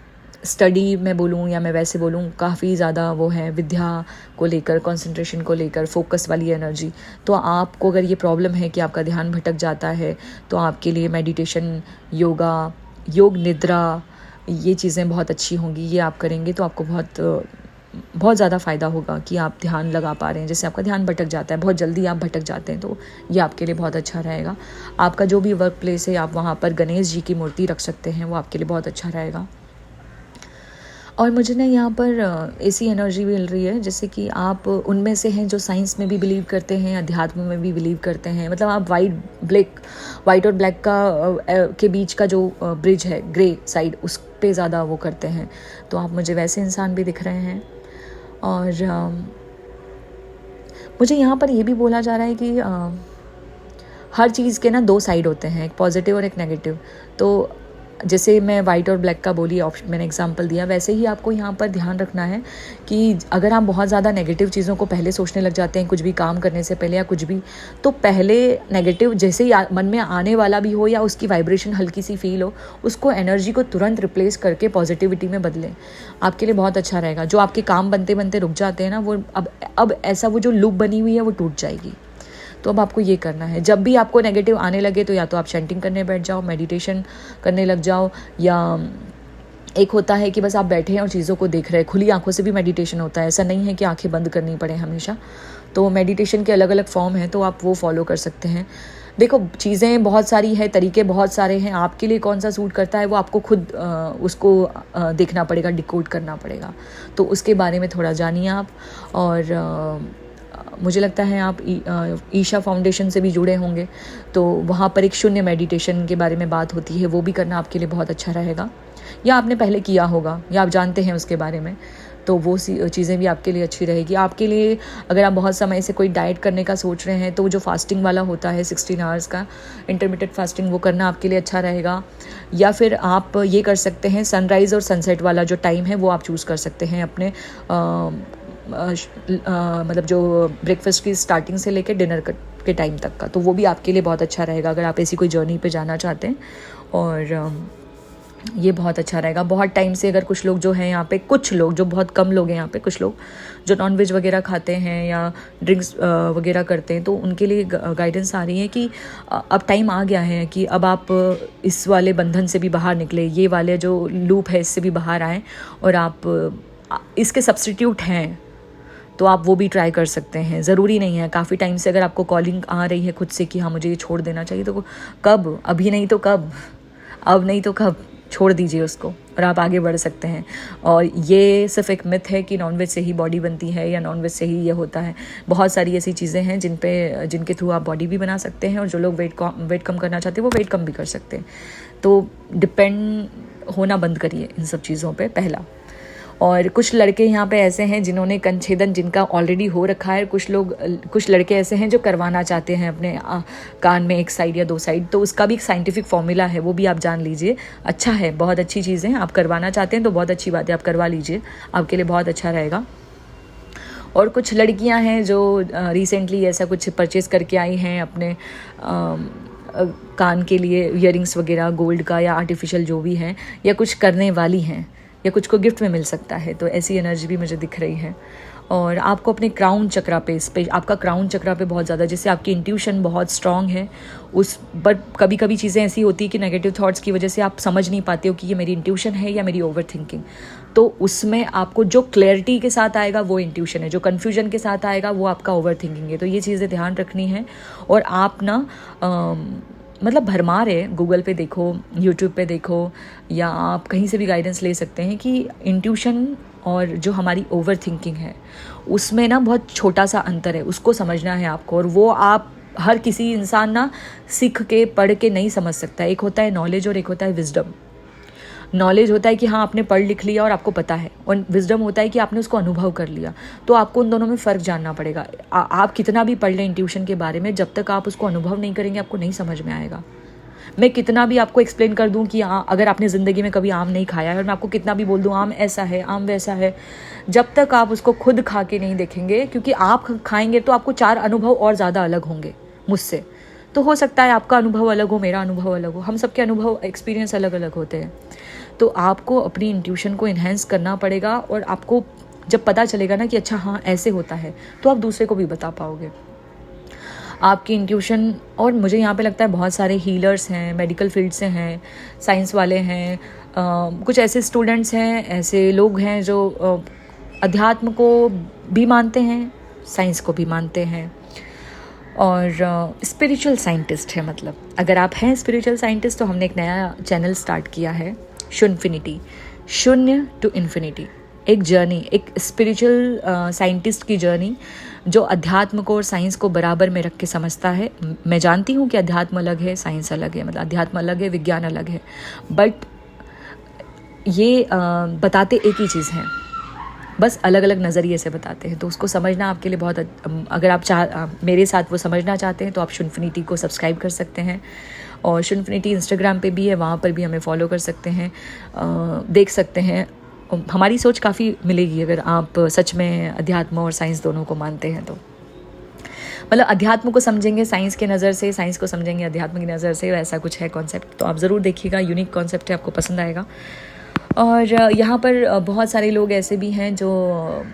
स्टडी मैं बोलूँ या मैं वैसे बोलूँ काफ़ी ज़्यादा वो है विद्या को लेकर, कंसंट्रेशन को लेकर, फोकस वाली एनर्जी। तो आपको अगर ये प्रॉब्लम है कि आपका ध्यान भटक जाता है तो आपके लिए मेडिटेशन, योगा, योग निद्रा, ये चीज़ें बहुत अच्छी होंगी। ये आप करेंगे तो आपको बहुत ज़्यादा फ़ायदा होगा कि आप ध्यान लगा पा रहे हैं। जैसे आपका ध्यान भटक जाता है, बहुत जल्दी आप भटक जाते हैं, तो ये आपके लिए बहुत अच्छा रहेगा। आपका जो भी वर्क प्लेस है आप वहाँ पर गणेश जी की मूर्ति रख सकते हैं, वो आपके लिए बहुत अच्छा रहेगा। और मुझे ना यहाँ पर ऐसी एनर्जी मिल रही है जैसे कि आप उनमें से हैं जो साइंस में भी बिलीव करते हैं, अध्यात्म में भी बिलीव करते हैं। मतलब आप वाइट और ब्लैक के बीच का जो ब्रिज है, ग्रे साइड, उस पे ज़्यादा वो करते हैं। तो आप मुझे वैसे इंसान भी दिख रहे हैं। और मुझे यहाँ पर ये भी बोला जा रहा है कि हर चीज़ के ना दो साइड होते हैं, एक पॉजिटिव और एक नेगेटिव। तो जैसे मैं वाइट और ब्लैक का बोली ऑप्शन मैंने एग्जांपल दिया, वैसे ही आपको यहाँ पर ध्यान रखना है कि अगर आप बहुत ज़्यादा नेगेटिव चीज़ों को पहले सोचने लग जाते हैं कुछ भी काम करने से पहले या कुछ भी, तो पहले नेगेटिव जैसे ही मन में आने वाला भी हो या उसकी वाइब्रेशन हल्की सी फील हो, उसको एनर्जी को तुरंत रिप्लेस करके पॉजिटिविटी में बदलें। आपके लिए बहुत अच्छा रहेगा। जो आपके काम बनते बनते रुक जाते हैं ना, वो अब ऐसा वो जो लूप बनी हुई है वो टूट जाएगी। तो अब आपको ये करना है, जब भी आपको नेगेटिव आने लगे तो या तो आप चैंटिंग करने बैठ जाओ, मेडिटेशन करने लग जाओ, या एक होता है कि बस आप बैठे हैं और चीज़ों को देख रहे हैं। खुली आंखों से भी मेडिटेशन होता है, ऐसा नहीं है कि आंखें बंद करनी पड़े हमेशा। तो मेडिटेशन के अलग अलग फॉर्म हैं, तो आप वो फॉलो कर सकते हैं। देखो, चीज़ें बहुत सारी है, तरीके बहुत सारे हैं, आपके लिए कौन सा सूट करता है वो आपको खुद उसको देखना पड़ेगा, डिकोड करना पड़ेगा। तो उसके बारे में थोड़ा जानिए आप। और मुझे लगता है आप ईशा फाउंडेशन से भी जुड़े होंगे, तो वहाँ पर एक शून्य मेडिटेशन के बारे में बात होती है, वो भी करना आपके लिए बहुत अच्छा रहेगा। या आपने पहले किया होगा या आप जानते हैं उसके बारे में, तो वो चीज़ें भी आपके लिए अच्छी रहेगी। आपके लिए अगर आप बहुत समय से कोई डाइट करने का सोच रहे हैं तो जो फास्टिंग वाला होता है 16 आवर्स का इंटरमिटेंट फास्टिंग, वो करना आपके लिए अच्छा रहेगा। या फिर आप ये कर सकते हैं, सनराइज़ और सनसेट वाला जो टाइम है वो आप चूज़ कर सकते हैं अपने मतलब जो ब्रेकफास्ट की स्टार्टिंग से लेकर डिनर के टाइम तक का, तो वो भी आपके लिए बहुत अच्छा रहेगा अगर आप ऐसी कोई जर्नी पे जाना चाहते हैं। और ये बहुत अच्छा रहेगा। बहुत टाइम से अगर कुछ लोग जो हैं यहाँ पे, कुछ लोग जो बहुत कम लोग हैं यहाँ पे, कुछ लोग जो नॉनवेज वगैरह खाते हैं या ड्रिंक्स वगैरह करते हैं, तो उनके लिए गाइडेंस आ रही है कि अब टाइम आ गया है कि अब आप इस वाले बंधन से भी बाहर निकले, ये वाले जो लूप है इससे भी बाहर आएँ, और आप इसके सब्स्टिट्यूट हैं तो आप वो भी ट्राई कर सकते हैं। ज़रूरी नहीं है, काफ़ी टाइम से अगर आपको कॉलिंग आ रही है खुद से कि हाँ मुझे ये छोड़ देना चाहिए, तो कब, अभी नहीं तो कब, अब नहीं तो कब, छोड़ दीजिए उसको और आप आगे बढ़ सकते हैं। और ये सिर्फ एक मिथ है कि नॉनवेज से ही बॉडी बनती है या नॉनवेज से ही ये होता है। बहुत सारी ऐसी चीज़ें हैं जिनके थ्रू आप बॉडी भी बना सकते हैं, और जो लोग वेट कम करना चाहते हैं वो वेट कम भी कर सकते हैं। तो डिपेंड होना बंद करिए इन सब चीज़ों पे, पहला। और कुछ लड़के यहाँ पे ऐसे हैं जिन्होंने कंछेदन जिनका ऑलरेडी हो रखा है, कुछ लड़के ऐसे हैं जो करवाना चाहते हैं अपने कान में एक साइड या दो साइड, तो उसका भी एक साइंटिफिक फॉर्मूला है, वो भी आप जान लीजिए। अच्छा है, बहुत अच्छी चीज़ है। आप करवाना चाहते हैं तो बहुत अच्छी बात है, आप करवा लीजिए, आपके लिए बहुत अच्छा रहेगा। और कुछ लड़कियां हैं जो रिसेंटली ऐसा कुछ परचेज़ करके आई हैं अपने कान के लिए, ईयरिंग्स वगैरह गोल्ड का या आर्टिफिशियल जो भी है, या कुछ करने वाली हैं, या कुछ को गिफ्ट में मिल सकता है। तो ऐसी एनर्जी भी मुझे दिख रही है। और आपको अपने क्राउन चक्रा पे, आपका क्राउन चक्रा पे बहुत ज़्यादा, जैसे आपकी इंट्यूशन बहुत स्ट्रांग है बट कभी कभी चीज़ें ऐसी होती है कि नेगेटिव थॉट्स की वजह से आप समझ नहीं पाते हो कि ये मेरी इंट्यूशन है या मेरी ओवर थिंकिंग। तो उसमें आपको जो क्लैरिटी के साथ आएगा वो इंट्यूशन है, जो कन्फ्यूजन के साथ आएगा वो आपका ओवर थिंकिंग है। तो ये चीज़ें ध्यान रखनी है। और आप ना मतलब भरमार है, गूगल पे देखो, यूट्यूब पे देखो, या आप कहीं से भी गाइडेंस ले सकते हैं कि इंट्यूशन और जो हमारी ओवर थिंकिंग है उसमें ना बहुत छोटा सा अंतर है, उसको समझना है आपको। और वो आप हर किसी इंसान ना सीख के पढ़ के नहीं समझ सकता है। एक होता है नॉलेज और एक होता है विजडम। नॉलेज होता है कि हाँ आपने पढ़ लिख लिया और आपको पता है, और विजडम होता है कि आपने उसको अनुभव कर लिया। तो आपको उन दोनों में फ़र्क जानना पड़ेगा। आप कितना भी पढ़ लें इंट्यूशन के बारे में, जब तक आप उसको अनुभव नहीं करेंगे आपको नहीं समझ में आएगा। मैं कितना भी आपको एक्सप्लेन कर दूं कि अगर आपने ज़िंदगी में कभी आम नहीं खाया है और मैं आपको कितना भी बोल दूं आम ऐसा है आम वैसा है, जब तक आप उसको खुद खा के नहीं देखेंगे, क्योंकि आप खाएंगे तो आपको 4 अनुभव और ज़्यादा अलग होंगे मुझसे। तो हो सकता है आपका अनुभव अलग हो, मेरा अनुभव अलग हो, हम सबके अनुभव एक्सपीरियंस अलग अलग होते हैं। तो आपको अपनी इंट्यूशन को इन्हेंस करना पड़ेगा, और आपको जब पता चलेगा ना कि अच्छा हाँ ऐसे होता है, तो आप दूसरे को भी बता पाओगे। आपकी इंट्यूशन, और मुझे यहाँ पे लगता है बहुत सारे हीलर्स हैं, मेडिकल फील्ड से हैं, साइंस वाले हैं, कुछ ऐसे स्टूडेंट्स हैं, ऐसे लोग हैं जो अध्यात्म को भी मानते हैं, साइंस को भी मानते हैं, और स्पिरिचुअल साइंटिस्ट है। मतलब अगर आप हैं स्पिरिचुअल साइंटिस्ट, तो हमने एक नया चैनल स्टार्ट किया है, शून्यफिनिटी, शून्य टू इन्फिनिटी। एक जर्नी, एक स्पिरिचुअल साइंटिस्ट की जर्नी जो अध्यात्म को और साइंस को बराबर में रख के समझता है। मैं जानती हूँ कि अध्यात्म अलग है, साइंस अलग है, मतलब अध्यात्म अलग है, विज्ञान अलग है, बट ये बताते एक ही चीज़ हैं, बस अलग अलग नज़रिए से बताते हैं। तो उसको समझना आपके लिए बहुत अगर आप मेरे साथ वो समझना चाहते हैं तो आप शून्यफिनिटी को सब्सक्राइब कर सकते हैं, और शून्यफिनिटी इंस्टाग्राम पे भी है, वहाँ पर भी हमें फॉलो कर सकते हैं, देख सकते हैं। हमारी सोच काफ़ी मिलेगी अगर आप सच में अध्यात्म और साइंस दोनों को मानते हैं। तो मतलब अध्यात्म को समझेंगे साइंस के नज़र से, साइंस को समझेंगे अध्यात्म की नज़र से, ऐसा कुछ है कॉन्सेप्ट। तो आप ज़रूर देखिएगा, यूनिक कॉन्सेप्ट है, आपको पसंद आएगा। और यहाँ पर बहुत सारे लोग ऐसे भी हैं जो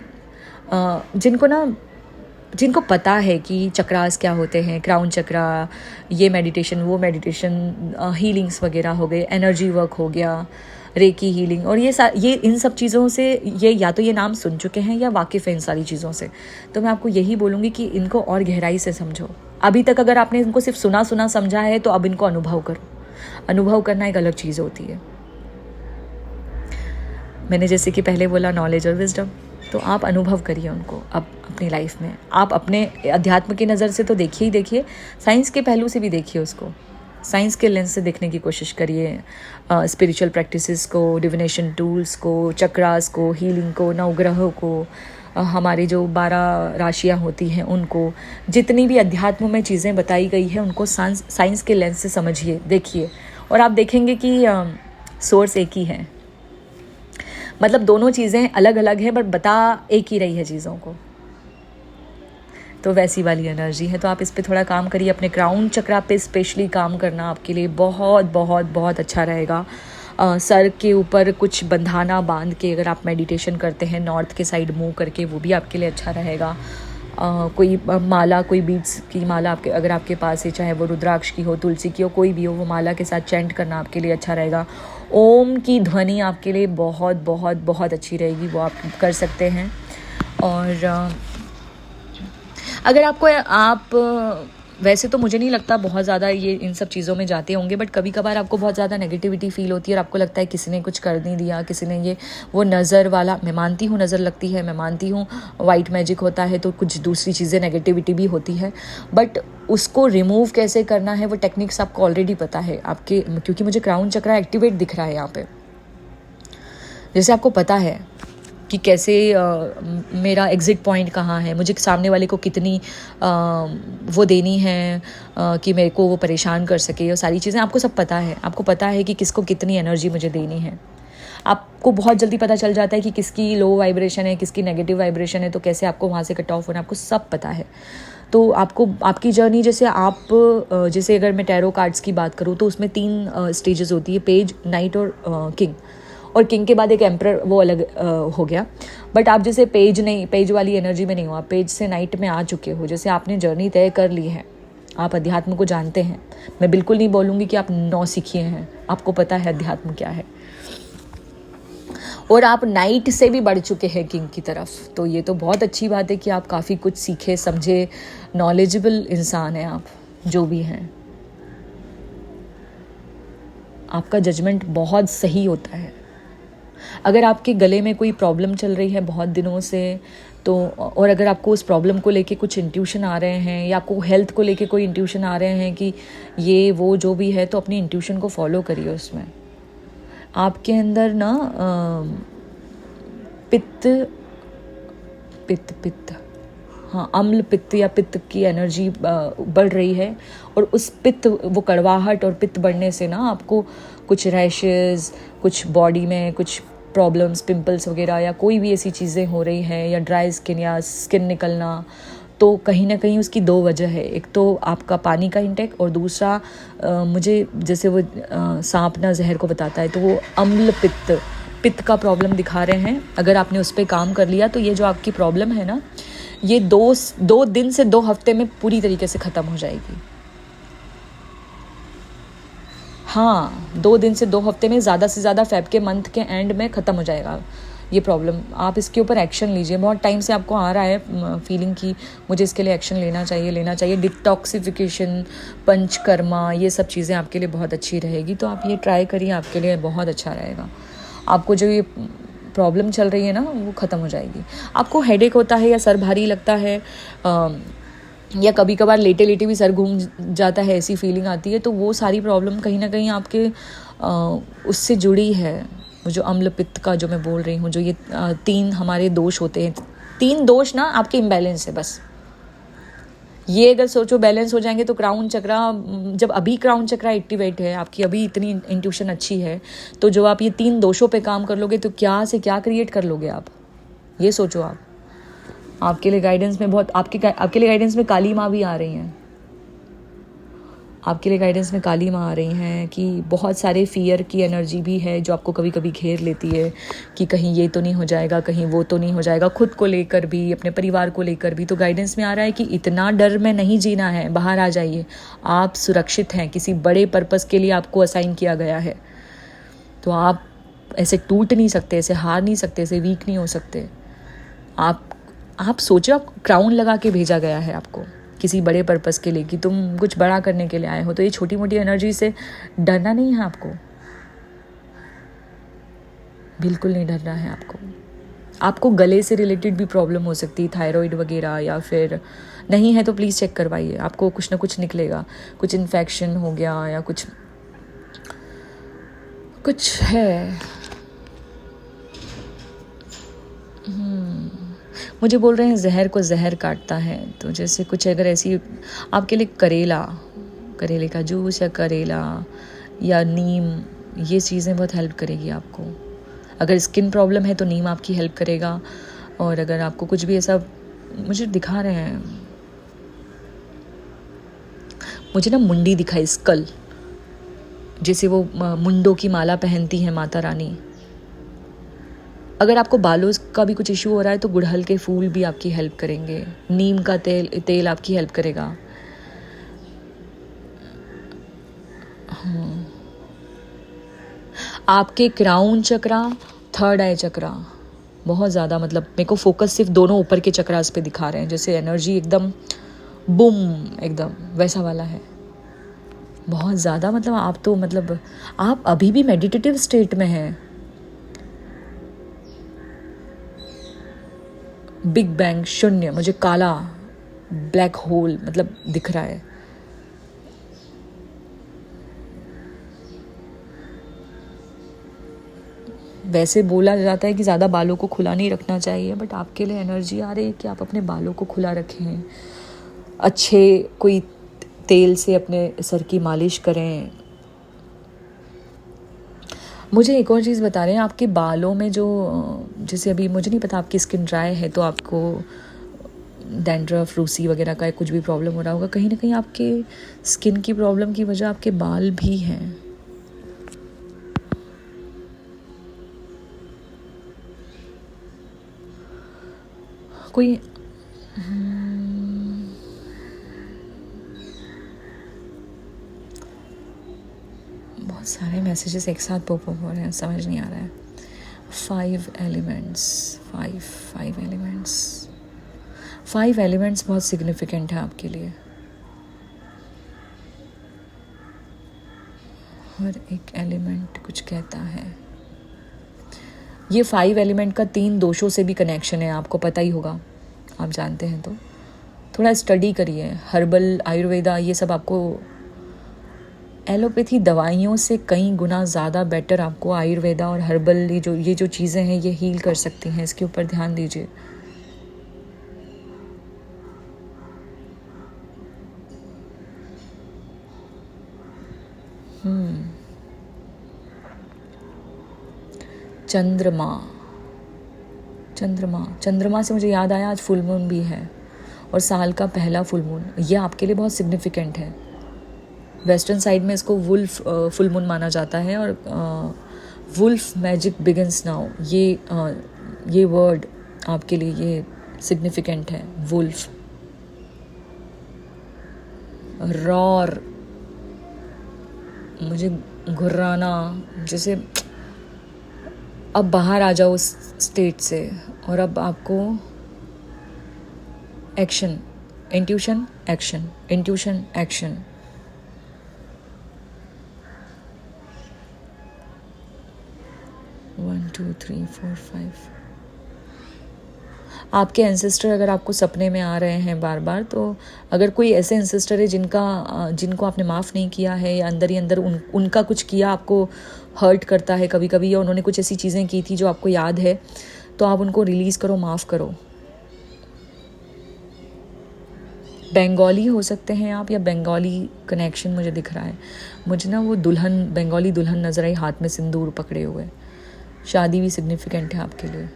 जिनको पता है कि चक्रास क्या होते हैं, क्राउन चक्रा, ये मेडिटेशन वो मेडिटेशन, हीलिंग्स वगैरह हो गए, एनर्जी वर्क हो गया, रेकी हीलिंग, और ये इन सब चीज़ों से ये या तो ये नाम सुन चुके हैं या वाकिफ़ हैं इन सारी चीज़ों से। तो मैं आपको यही बोलूँगी कि इनको और गहराई से समझो। अभी तक अगर आपने इनको सिर्फ सुना समझा है, तो अब इनको अनुभव करो। अनुभव करना एक अलग चीज़ होती है। मैंने जैसे कि पहले बोला नॉलेज और विजडम, तो आप अनुभव करिए उनको अब अपनी लाइफ में। आप अपने अध्यात्म की नज़र से तो देखिए ही देखिए, साइंस के पहलू से भी देखिए उसको, साइंस के लेंस से देखने की कोशिश करिए। स्पिरिचुअल प्रैक्टिसेस को, डिविनेशन टूल्स को, चक्रास को, हीलिंग को, नवग्रहों को, हमारी जो 12 राशियाँ होती हैं उनको, जितनी भी अध्यात्म में चीज़ें बताई गई है उनको साइंस के लेंस से समझिए, देखिए, और आप देखेंगे कि सोर्स एक ही है। मतलब दोनों चीज़ें अलग अलग है, बट बता एक ही रही है चीज़ों को। तो वैसी वाली एनर्जी है। तो आप इस पे थोड़ा काम करिए, अपने क्राउन चक्रा पे स्पेशली काम करना आपके लिए बहुत बहुत बहुत अच्छा रहेगा। सर के ऊपर कुछ बंधाना बांध के अगर आप मेडिटेशन करते हैं नॉर्थ के साइड मुंह करके, वो भी आपके लिए अच्छा रहेगा। कोई माला, कोई बीड्स की माला आपके अगर आपके पास है, चाहे वो रुद्राक्ष की हो, तुलसी की हो, कोई भी हो, वो माला के साथ चैंट करना आपके लिए अच्छा रहेगा। ओम की ध्वनि आपके लिए बहुत बहुत बहुत अच्छी रहेगी, वो आप कर सकते हैं। और अगर आप वैसे तो मुझे नहीं लगता बहुत ज़्यादा ये इन सब चीज़ों में जाते होंगे, बट कभी कभार आपको बहुत ज़्यादा नेगेटिविटी फील होती है और आपको लगता है किसी ने कुछ कर नहीं दिया, किसी ने ये वो नज़र वाला, मैं मानती हूँ नज़र लगती है, मैं मानती हूँ वाइट मैजिक होता है, तो कुछ दूसरी चीज़ें नेगेटिविटी भी होती है, बट उसको रिमूव कैसे करना है वो टेक्निक्स आपको ऑलरेडी पता है आपके, क्योंकि मुझे क्राउन चक्रा एक्टिवेट दिख रहा है यहाँ पे। जैसे आपको पता है कि कैसे मेरा एग्ज़िट पॉइंट कहाँ है, मुझे सामने वाले को कितनी वो देनी है कि मेरे को वो परेशान कर सके, और सारी चीज़ें आपको सब पता है। आपको पता है कि किसको कितनी एनर्जी मुझे देनी है। आपको बहुत जल्दी पता चल जाता है कि किसकी लो वाइब्रेशन है, किसकी नेगेटिव वाइब्रेशन है, तो कैसे आपको वहाँ से कट ऑफ होना, आपको सब पता है। तो आपको आपकी जर्नी, जैसे अगर मैं टैरो कार्ड्स की बात करूँ तो उसमें 3 स्टेजेस होती है, पेज, नाइट और किंग। और किंग के बाद एक एम्परर, वो अलग हो गया। बट आप जैसे पेज वाली एनर्जी में नहीं हो, आप पेज से नाइट में आ चुके हो, जैसे आपने जर्नी तय कर ली है, आप अध्यात्म को जानते हैं। मैं बिल्कुल नहीं बोलूँगी कि आप 9 सीखिए हैं, आपको पता है अध्यात्म क्या है, और आप नाइट से भी बढ़ चुके हैं किंग की तरफ। तो ये तो बहुत अच्छी बात है कि आप काफ़ी कुछ सीखे समझे, नॉलेजेबल इंसान हैं आप, जो भी हैं। आपका जजमेंट बहुत सही होता है। अगर आपके गले में कोई प्रॉब्लम चल रही है बहुत दिनों से, तो और अगर आपको उस प्रॉब्लम को लेके कुछ इंट्यूशन आ रहे हैं, या आपको हेल्थ को लेके कोई इंट्यूशन आ रहे हैं कि ये वो जो भी है, तो अपनी इंट्यूशन को फॉलो करिए उसमें। आपके अंदर ना पित्त पित्त पित्त हाँ, अम्ल पित्त या पित्त की एनर्जी बढ़ रही है, और उस पित्त, वो कड़वाहट और पित्त बढ़ने से ना आपको कुछ रैशेस, कुछ बॉडी में कुछ प्रॉब्लम्स, पिंपल्स वगैरह या कोई भी ऐसी चीज़ें हो रही हैं, या ड्राई स्किन या स्किन निकलना, तो कहीं ना कहीं उसकी दो वजह है। एक तो आपका पानी का इंटेक, और दूसरा मुझे जैसे वो सांप ना जहर को बताता है, तो वो अम्ल पित्त का प्रॉब्लम दिखा रहे हैं। अगर आपने उस पर काम कर लिया तो ये जो आपकी प्रॉब्लम है ना, ये दो दिन से 2 हफ्ते में पूरी तरीके से ख़त्म हो जाएगी। हाँ, 2 दिन से 2 हफ्ते में, ज़्यादा से ज़्यादा फेब के मंथ के एंड में ख़त्म हो जाएगा ये प्रॉब्लम। आप इसके ऊपर एक्शन लीजिए। बहुत टाइम से आपको आ रहा है फीलिंग की मुझे इसके लिए एक्शन लेना चाहिए। डिटॉक्सिफिकेशन, पंचकर्मा, ये सब चीज़ें आपके लिए बहुत अच्छी रहेगी, तो आप ये ट्राई करिए, आपके लिए बहुत अच्छा रहेगा। आपको जो ये प्रॉब्लम चल रही है ना, वो ख़त्म हो जाएगी। आपको हेडेक होता है या सर भारी लगता है, या कभी कभार लेटे लेटे भी सर घूम जाता है, ऐसी फीलिंग आती है, तो वो सारी प्रॉब्लम कहीं ना कहीं आपके उससे जुड़ी है। वो जो अम्ल पित्त का जो मैं बोल रही हूँ, जो ये 3 हमारे दोष होते हैं, 3 दोष ना आपके इम्बैलेंस है बस। ये अगर सोचो बैलेंस हो जाएंगे तो क्राउन चक्रा, जब अभी क्राउन चक्रा एक्टिवेट है, आपकी अभी इतनी इंट्यूशन अच्छी है, तो जो आप ये 3 दोषों पे काम कर लोगे तो क्या से क्या क्रिएट कर लोगे आप, ये सोचो आप। आपके लिए गाइडेंस में बहुत आपके लिए गाइडेंस में काली माँ भी आ रही हैं। आपके लिए गाइडेंस में काली माँ आ रही हैं कि बहुत सारे फियर की एनर्जी भी है जो आपको कभी कभी घेर लेती है कि कहीं ये तो नहीं हो जाएगा, कहीं वो तो नहीं हो जाएगा, खुद को लेकर भी, अपने परिवार को लेकर भी। तो गाइडेंस में आ रहा है कि इतना डर में नहीं जीना है, बाहर आ जाइए, आप सुरक्षित हैं, किसी बड़े पर्पस के लिए आपको असाइन किया गया है। तो आप ऐसे टूट नहीं सकते, ऐसे हार नहीं सकते, ऐसे वीक नहीं हो सकते। आप सोचो, आप क्राउन लगा के भेजा गया है आपको किसी बड़े पर्पस के लिए, कि तुम कुछ बड़ा करने के लिए आए हो। तो ये छोटी मोटी एनर्जी से डरना नहीं है आपको, बिल्कुल नहीं डरना है आपको। आपको गले से रिलेटेड भी प्रॉब्लम हो सकती है, थायराइड वगैरह, या फिर नहीं है तो प्लीज़ चेक करवाइए, आपको कुछ ना कुछ निकलेगा, कुछ इन्फेक्शन हो गया या कुछ है। मुझे बोल रहे हैं जहर को जहर काटता है, तो जैसे कुछ अगर ऐसी आपके लिए करेले का जूस या करेला या नीम, ये चीज़ें बहुत हेल्प करेगी आपको। अगर स्किन प्रॉब्लम है तो नीम आपकी हेल्प करेगा। और अगर आपको कुछ भी ऐसा, मुझे दिखा रहे हैं, मुझे ना मुंडी दिखाई, स्कल, जैसे वो मुंडों की माला पहनती है माता रानी। अगर आपको बालों का भी कुछ इशू हो रहा है तो गुड़हल के फूल भी आपकी हेल्प करेंगे, नीम का तेल आपकी हेल्प करेगा। आपके क्राउन चक्रा, थर्ड आई चक्रा बहुत ज़्यादा, मतलब मेरे को फोकस सिर्फ दोनों ऊपर के चक्रास पे दिखा रहे हैं, जैसे एनर्जी एकदम बूम, एकदम वैसा वाला है बहुत ज़्यादा। मतलब आप तो, मतलब आप अभी भी मेडिटेटिव स्टेट में हैं। बिग बैंग, शून्य, मुझे काला ब्लैक होल मतलब दिख रहा है। वैसे बोला जाता है कि ज़्यादा बालों को खुला नहीं रखना चाहिए, बट आपके लिए एनर्जी आ रही है कि आप अपने बालों को खुला रखें, अच्छे कोई तेल से अपने सर की मालिश करें। मुझे एक और चीज़ बता रहे हैं, आपके बालों में जो, जैसे अभी मुझे नहीं पता आपकी स्किन ड्राई है तो आपको डैंड्रफ, रूसी वगैरह का कुछ भी प्रॉब्लम हो रहा होगा, कहीं ना कहीं आपके स्किन की प्रॉब्लम की वजह आपके बाल भी हैं। कोई बहुत सारे मैसेजेस एक साथ पॉप अप हो रहे हैं, समझ नहीं आ रहा है। 5 एलिमेंट्स बहुत सिग्निफिकेंट है आपके लिए। हर एक एलिमेंट कुछ कहता है। ये 5 एलिमेंट का 3 दोषों से भी कनेक्शन है, आपको पता ही होगा, आप जानते हैं तो थोड़ा स्टडी करिए। हर्बल, आयुर्वेदा, ये सब आपको एलोपैथी दवाइयों से कई गुना ज़्यादा बेटर आपको आयुर्वेदा और हर्बल ये जो चीज़ें हैं ये हील कर सकती हैं। इसके ऊपर ध्यान दीजिए। चंद्रमा, चंद्रमा चंद्रमा से मुझे याद आया आज फुल मून भी है और साल का पहला फुल मून। ये आपके लिए बहुत सिग्निफिकेंट है। वेस्टर्न साइड में इसको वुल्फ फुल मून माना जाता है और वुल्फ मैजिक बिगिंस नाउ ये वर्ड आपके लिए ये सिग्निफिकेंट है। वुल्फ, रॉर, मुझे घुर्राना, जैसे अब बाहर आ जाओ उस स्टेट से और अब आपको action, intuition action, intuition action. One two three four five. आपके एंसेस्टर अगर आपको सपने में आ रहे हैं बार बार, तो अगर कोई ऐसे एंसेस्टर है जिनको आपने माफ़ नहीं किया है या अंदर ही अंदर उनका कुछ किया आपको हर्ट करता है कभी कभी, या उन्होंने कुछ ऐसी चीज़ें की थी जो आपको याद है, तो आप उनको रिलीज़ करो, माफ़ करो। बंगाली हो सकते हैं आप, या बंगाली कनेक्शन मुझे दिख रहा है। मुझे ना वो दुल्हन, बंगाली दुल्हन नजर आई, हाथ में सिंदूर पकड़े हुए। शादी भी सिग्निफिकेंट है आपके लिए।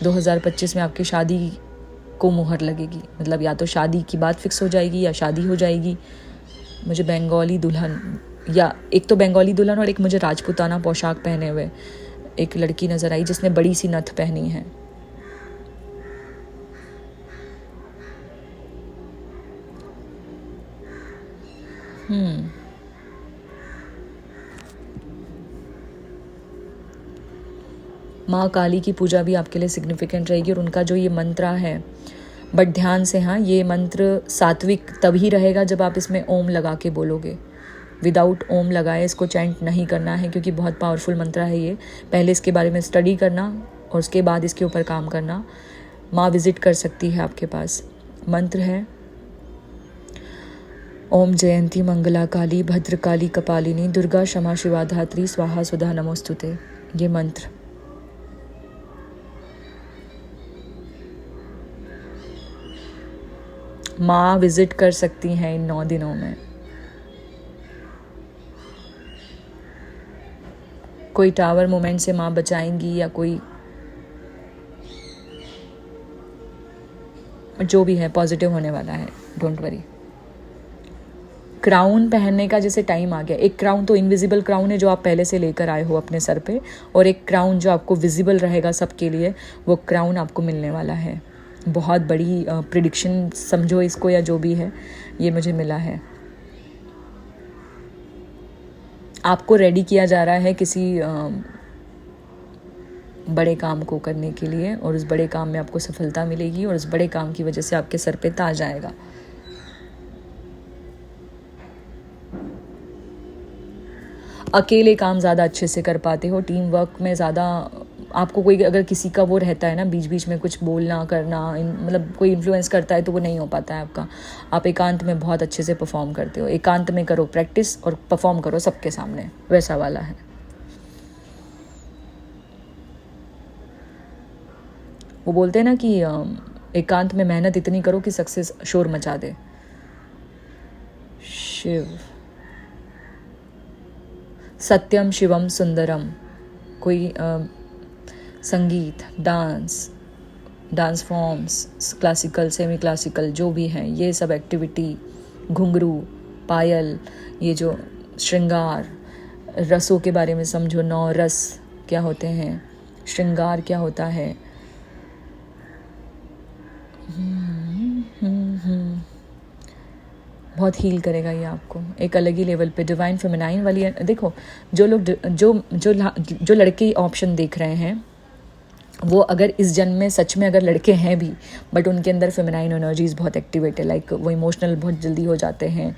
2025 में आपकी शादी को मुहर लगेगी, मतलब या तो शादी की बात फिक्स हो जाएगी या शादी हो जाएगी। मुझे बंगाली दुल्हन, या एक तो बंगाली दुल्हन और एक मुझे राजपूताना पोशाक पहने हुए एक लड़की नज़र आई जिसने बड़ी सी नथ पहनी है। माँ काली की पूजा भी आपके लिए सिग्निफिकेंट रहेगी और उनका जो ये मंत्र है, बट ध्यान से, हाँ, ये मंत्र सात्विक तभी रहेगा जब आप इसमें ओम लगा के बोलोगे। विदाउट ओम लगाए इसको चैंट नहीं करना है, क्योंकि बहुत पावरफुल मंत्र है ये। पहले इसके बारे में स्टडी करना और उसके बाद इसके ऊपर काम करना। माँ विजिट कर सकती है आपके पास। मंत्र है ओम जयंती मंगला काली भद्रकाली कपालिनी दुर्गा क्षमा शिवा धात्री स्वाहा सुधा नमोस्तुते। ये मंत्र माँ विजिट कर सकती हैं इन 9 दिनों में। कोई टावर मोमेंट से माँ बचाएंगी, या कोई जो भी है पॉजिटिव होने वाला है, डोंट वरी। क्राउन पहनने का जैसे टाइम आ गया। एक क्राउन तो इनविजिबल क्राउन है जो आप पहले से लेकर आए हो अपने सर पे, और एक क्राउन जो आपको विजिबल रहेगा सबके लिए, वो क्राउन आपको मिलने वाला है। बहुत बड़ी प्रिडिक्शन समझो इसको, या जो भी है, ये मुझे मिला है। आपको रेडी किया जा रहा है किसी बड़े काम को करने के लिए, और उस बड़े काम में आपको सफलता मिलेगी, और उस बड़े काम की वजह से आपके सर पे ताज आएगा। अकेले काम ज़्यादा अच्छे से कर पाते हो, टीम वर्क में ज़्यादा आपको कोई अगर किसी का वो रहता है ना, बीच बीच में कुछ बोलना करना, मतलब कोई इन्फ्लुएंस करता है, तो वो नहीं हो पाता है आपका। आप एकांत में बहुत अच्छे से परफॉर्म करते हो। एकांत में करो प्रैक्टिस और परफॉर्म करो सबके सामने, वैसा वाला है। वो बोलते हैं ना कि एकांत में मेहनत इतनी करो कि सक्सेस शोर मचा दे। शिव, सत्यम शिवम सुंदरम। कोई संगीत, dance forms, classical, semi classical, जो भी हैं, ये सब एक्टिविटी, घुंघरू, पायल, ये जो श्रृंगार, रसों के बारे में समझो। 9 रस क्या होते हैं, श्रृंगार क्या होता है। बहुत हील करेगा ये आपको एक अलग ही लेवल पे। डिवाइन फेमिनाइन वाली, देखो जो लोग जो लड़के ऑप्शन देख रहे हैं, वो अगर इस जन्म में सच में अगर लड़के हैं भी, बट उनके अंदर फेमिनाइन एनर्जीज बहुत एक्टिवेट है, लाइक वो इमोशनल बहुत जल्दी हो जाते हैं,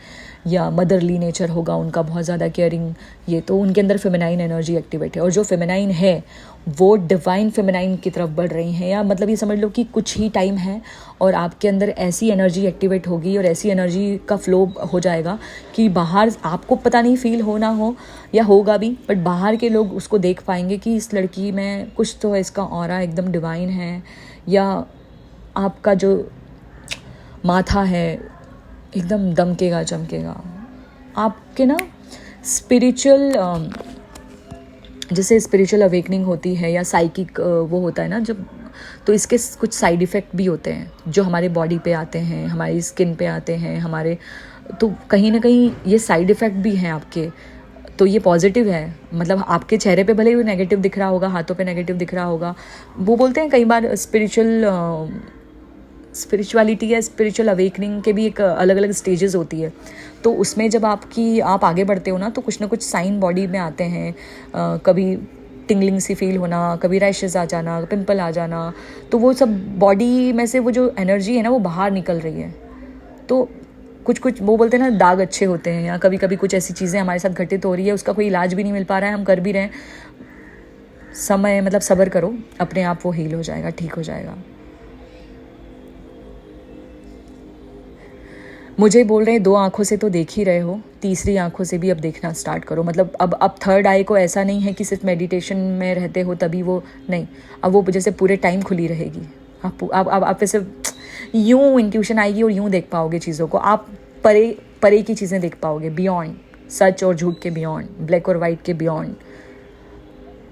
या मदरली नेचर होगा उनका, बहुत ज़्यादा केयरिंग, ये तो उनके अंदर फेमिनाइन एनर्जी एक्टिवेट है। और जो फेमिनाइन है वो डिवाइन फेमिनाइन की तरफ बढ़ रही हैं, या मतलब ये समझ लो कि कुछ ही टाइम है और आपके अंदर ऐसी एनर्जी एक्टिवेट होगी और ऐसी एनर्जी का फ्लो हो जाएगा कि बाहर आपको पता नहीं फील हो ना हो या होगा भी, बट बाहर के लोग उसको देख पाएंगे कि इस लड़की में कुछ तो है, इसका ऑरा एकदम डिवाइन है, या आपका जो माथा है एकदम दमकेगा चमकेगा। आपके ना स्पिरिचुअल, जैसे स्पिरिचुअल अवेकनिंग होती है या साइकिक वो होता है ना जब, तो इसके कुछ साइड इफ़ेक्ट भी होते हैं जो हमारे बॉडी पे आते हैं, हमारी स्किन पे आते हैं हमारे, तो कहीं ना कहीं ये साइड इफ़ेक्ट भी हैं आपके। तो ये पॉजिटिव है, मतलब आपके चेहरे पे भले ही नेगेटिव दिख रहा होगा, हाथों पे नेगेटिव दिख रहा होगा, वो बोलते हैं कई बार स्पिरिचुअलिटी या स्पिरिचुअल अवेकनिंग के भी एक अलग अलग स्टेजेस होती है। तो उसमें जब आप आगे बढ़ते हो ना, तो कुछ ना कुछ साइन बॉडी में आते हैं, कभी टिंगलिंग सी फील होना, कभी रैशेस आ जाना, पिंपल आ जाना, तो वो सब बॉडी में से वो जो एनर्जी है ना वो बाहर निकल रही है। तो कुछ कुछ वो बोलते हैं ना दाग अच्छे होते हैं, या कभी कभी कुछ ऐसी चीज़ें हमारे साथ घटित हो रही है, उसका कोई इलाज भी नहीं मिल पा रहा है, हम कर भी रहे हैं, समय मतलब सब्र करो, अपने आप वो हील हो जाएगा, ठीक हो जाएगा। मुझे बोल रहे हैं 2 आँखों से तो देख ही रहे हो, तीसरी आँखों से भी अब देखना स्टार्ट करो। मतलब अब थर्ड आई को ऐसा नहीं है कि सिर्फ मेडिटेशन में रहते हो तभी वो, नहीं, अब वो जैसे पूरे टाइम खुली रहेगी। आप वैसे यूँ इंट्यूशन आएगी और यूँ देख पाओगे चीज़ों को, आप परे परे की चीज़ें देख पाओगे, बियॉन्ड सच और झूठ के बियॉन्ड, ब्लैक और वाइट के बियॉन्ड,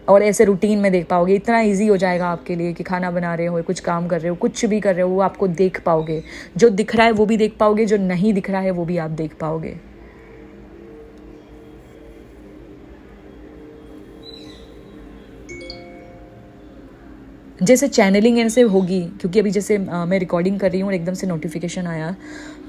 और ऐसे रूटीन में देख पाओगे। इतना इजी हो जाएगा आपके लिए कि खाना बना रहे हो, कुछ काम कर रहे हो, कुछ भी कर रहे हो, वो आपको देख पाओगे। जो दिख रहा है वो भी देख पाओगे, जो नहीं दिख रहा है वो भी आप देख पाओगे। जैसे चैनलिंग ऐसे होगी, क्योंकि अभी जैसे मैं रिकॉर्डिंग कर रही हूँ और एकदम से नोटिफिकेशन आया,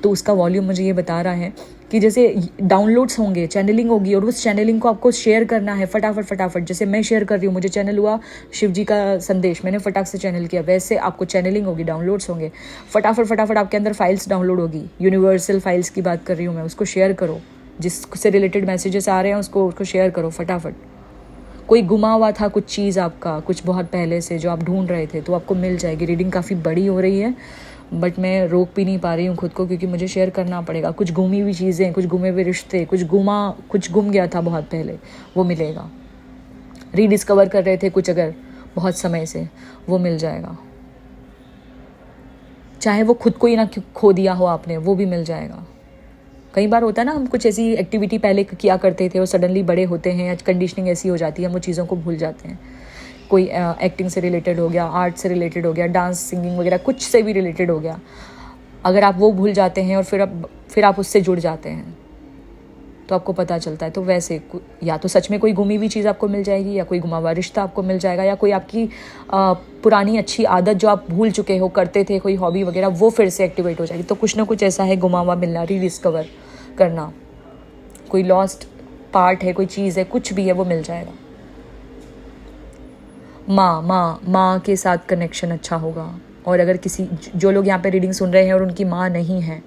तो उसका वॉल्यूम मुझे ये बता रहा है कि जैसे डाउनलोड्स होंगे, चैनलिंग होगी, और उस चैनलिंग को आपको शेयर करना है फटाफट। जैसे मैं शेयर कर रही हूँ, मुझे चैनल हुआ शिव जी का संदेश, मैंने फटाक से चैनल किया, वैसे आपको चैनलिंग होगी, डाउनलोड्स होंगे, फटाफट आपके अंदर फाइल्स डाउनलोड होगी। यूनिवर्सल फाइल्स की बात कर रही हूँ मैं, उसको शेयर करो, जिससे रिलेटेड मैसेजेस आ रहे हैं उसको शेयर करो फटाफट। कोई गुमा हुआ था कुछ चीज़ आपका, कुछ बहुत पहले से जो आप ढूंढ रहे थे, तो आपको मिल जाएगी। रीडिंग काफ़ी बड़ी हो रही है, बट मैं रोक भी नहीं पा रही हूँ खुद को, क्योंकि मुझे शेयर करना पड़ेगा। कुछ गुमी हुई चीज़ें, कुछ गुमे हुए रिश्ते, कुछ गुम गया था बहुत पहले, वो मिलेगा। रीडिस्कवर कर रहे थे कुछ अगर बहुत समय से, वो मिल जाएगा। चाहे वो खुद को ही ना खो दिया हो आपने, वो भी मिल जाएगा। कई बार होता है ना, हम कुछ ऐसी एक्टिविटी पहले किया करते थे और सडनली बड़े होते हैं, आज कंडीशनिंग ऐसी हो जाती है, हम वो चीज़ों को भूल जाते हैं। कोई एक्टिंग से रिलेटेड हो गया, आर्ट से रिलेटेड हो गया, डांस सिंगिंग वगैरह कुछ से भी रिलेटेड हो गया, अगर आप वो भूल जाते हैं और फिर आप उससे जुड़ जाते हैं, तो आपको पता चलता है। तो वैसे या तो सच में कोई गुमी हुई चीज़ आपको मिल जाएगी, या कोई गुमा हुआ रिश्ता आपको मिल जाएगा, या कोई आपकी पुरानी अच्छी आदत जो आप भूल चुके हो, करते थे, कोई हॉबी वगैरह, वो फिर से एक्टिवेट हो जाएगी। तो कुछ ना कुछ ऐसा है, गुमा हुआ मिलना, रीडिस्कवर करना, कोई लॉस्ट पार्ट है, कोई चीज़ है, कुछ भी है, वो मिल जाएगा। माँ के साथ कनेक्शन अच्छा होगा। और अगर किसी जो लोग यहाँ पे रीडिंग सुन रहे हैं और उनकी माँ नहीं है,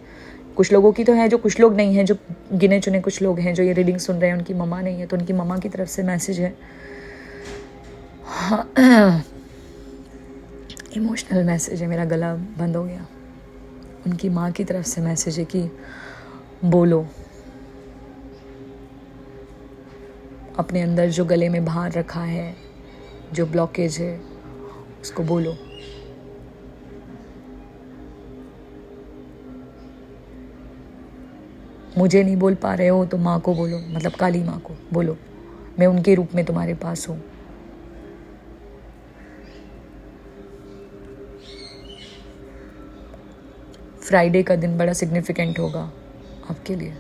कुछ लोगों की तो है, जो कुछ लोग नहीं हैं, जो गिने चुने कुछ लोग हैं जो ये रीडिंग सुन रहे हैं, उनकी मम्मा नहीं है, तो उनकी मम्मा की तरफ से मैसेज है, इमोशनल मैसेज है, मेरा गला बंद हो गया। उनकी माँ की तरफ से मैसेज है कि बोलो, अपने अंदर जो गले में भार रखा है, जो ब्लॉकेज है, उसको बोलो। मुझे नहीं बोल पा रहे हो तो माँ को बोलो, मतलब काली माँ को बोलो, मैं उनके रूप में तुम्हारे पास हूँ। फ्राइडे का दिन बड़ा सिग्निफिकेंट होगा आपके लिए।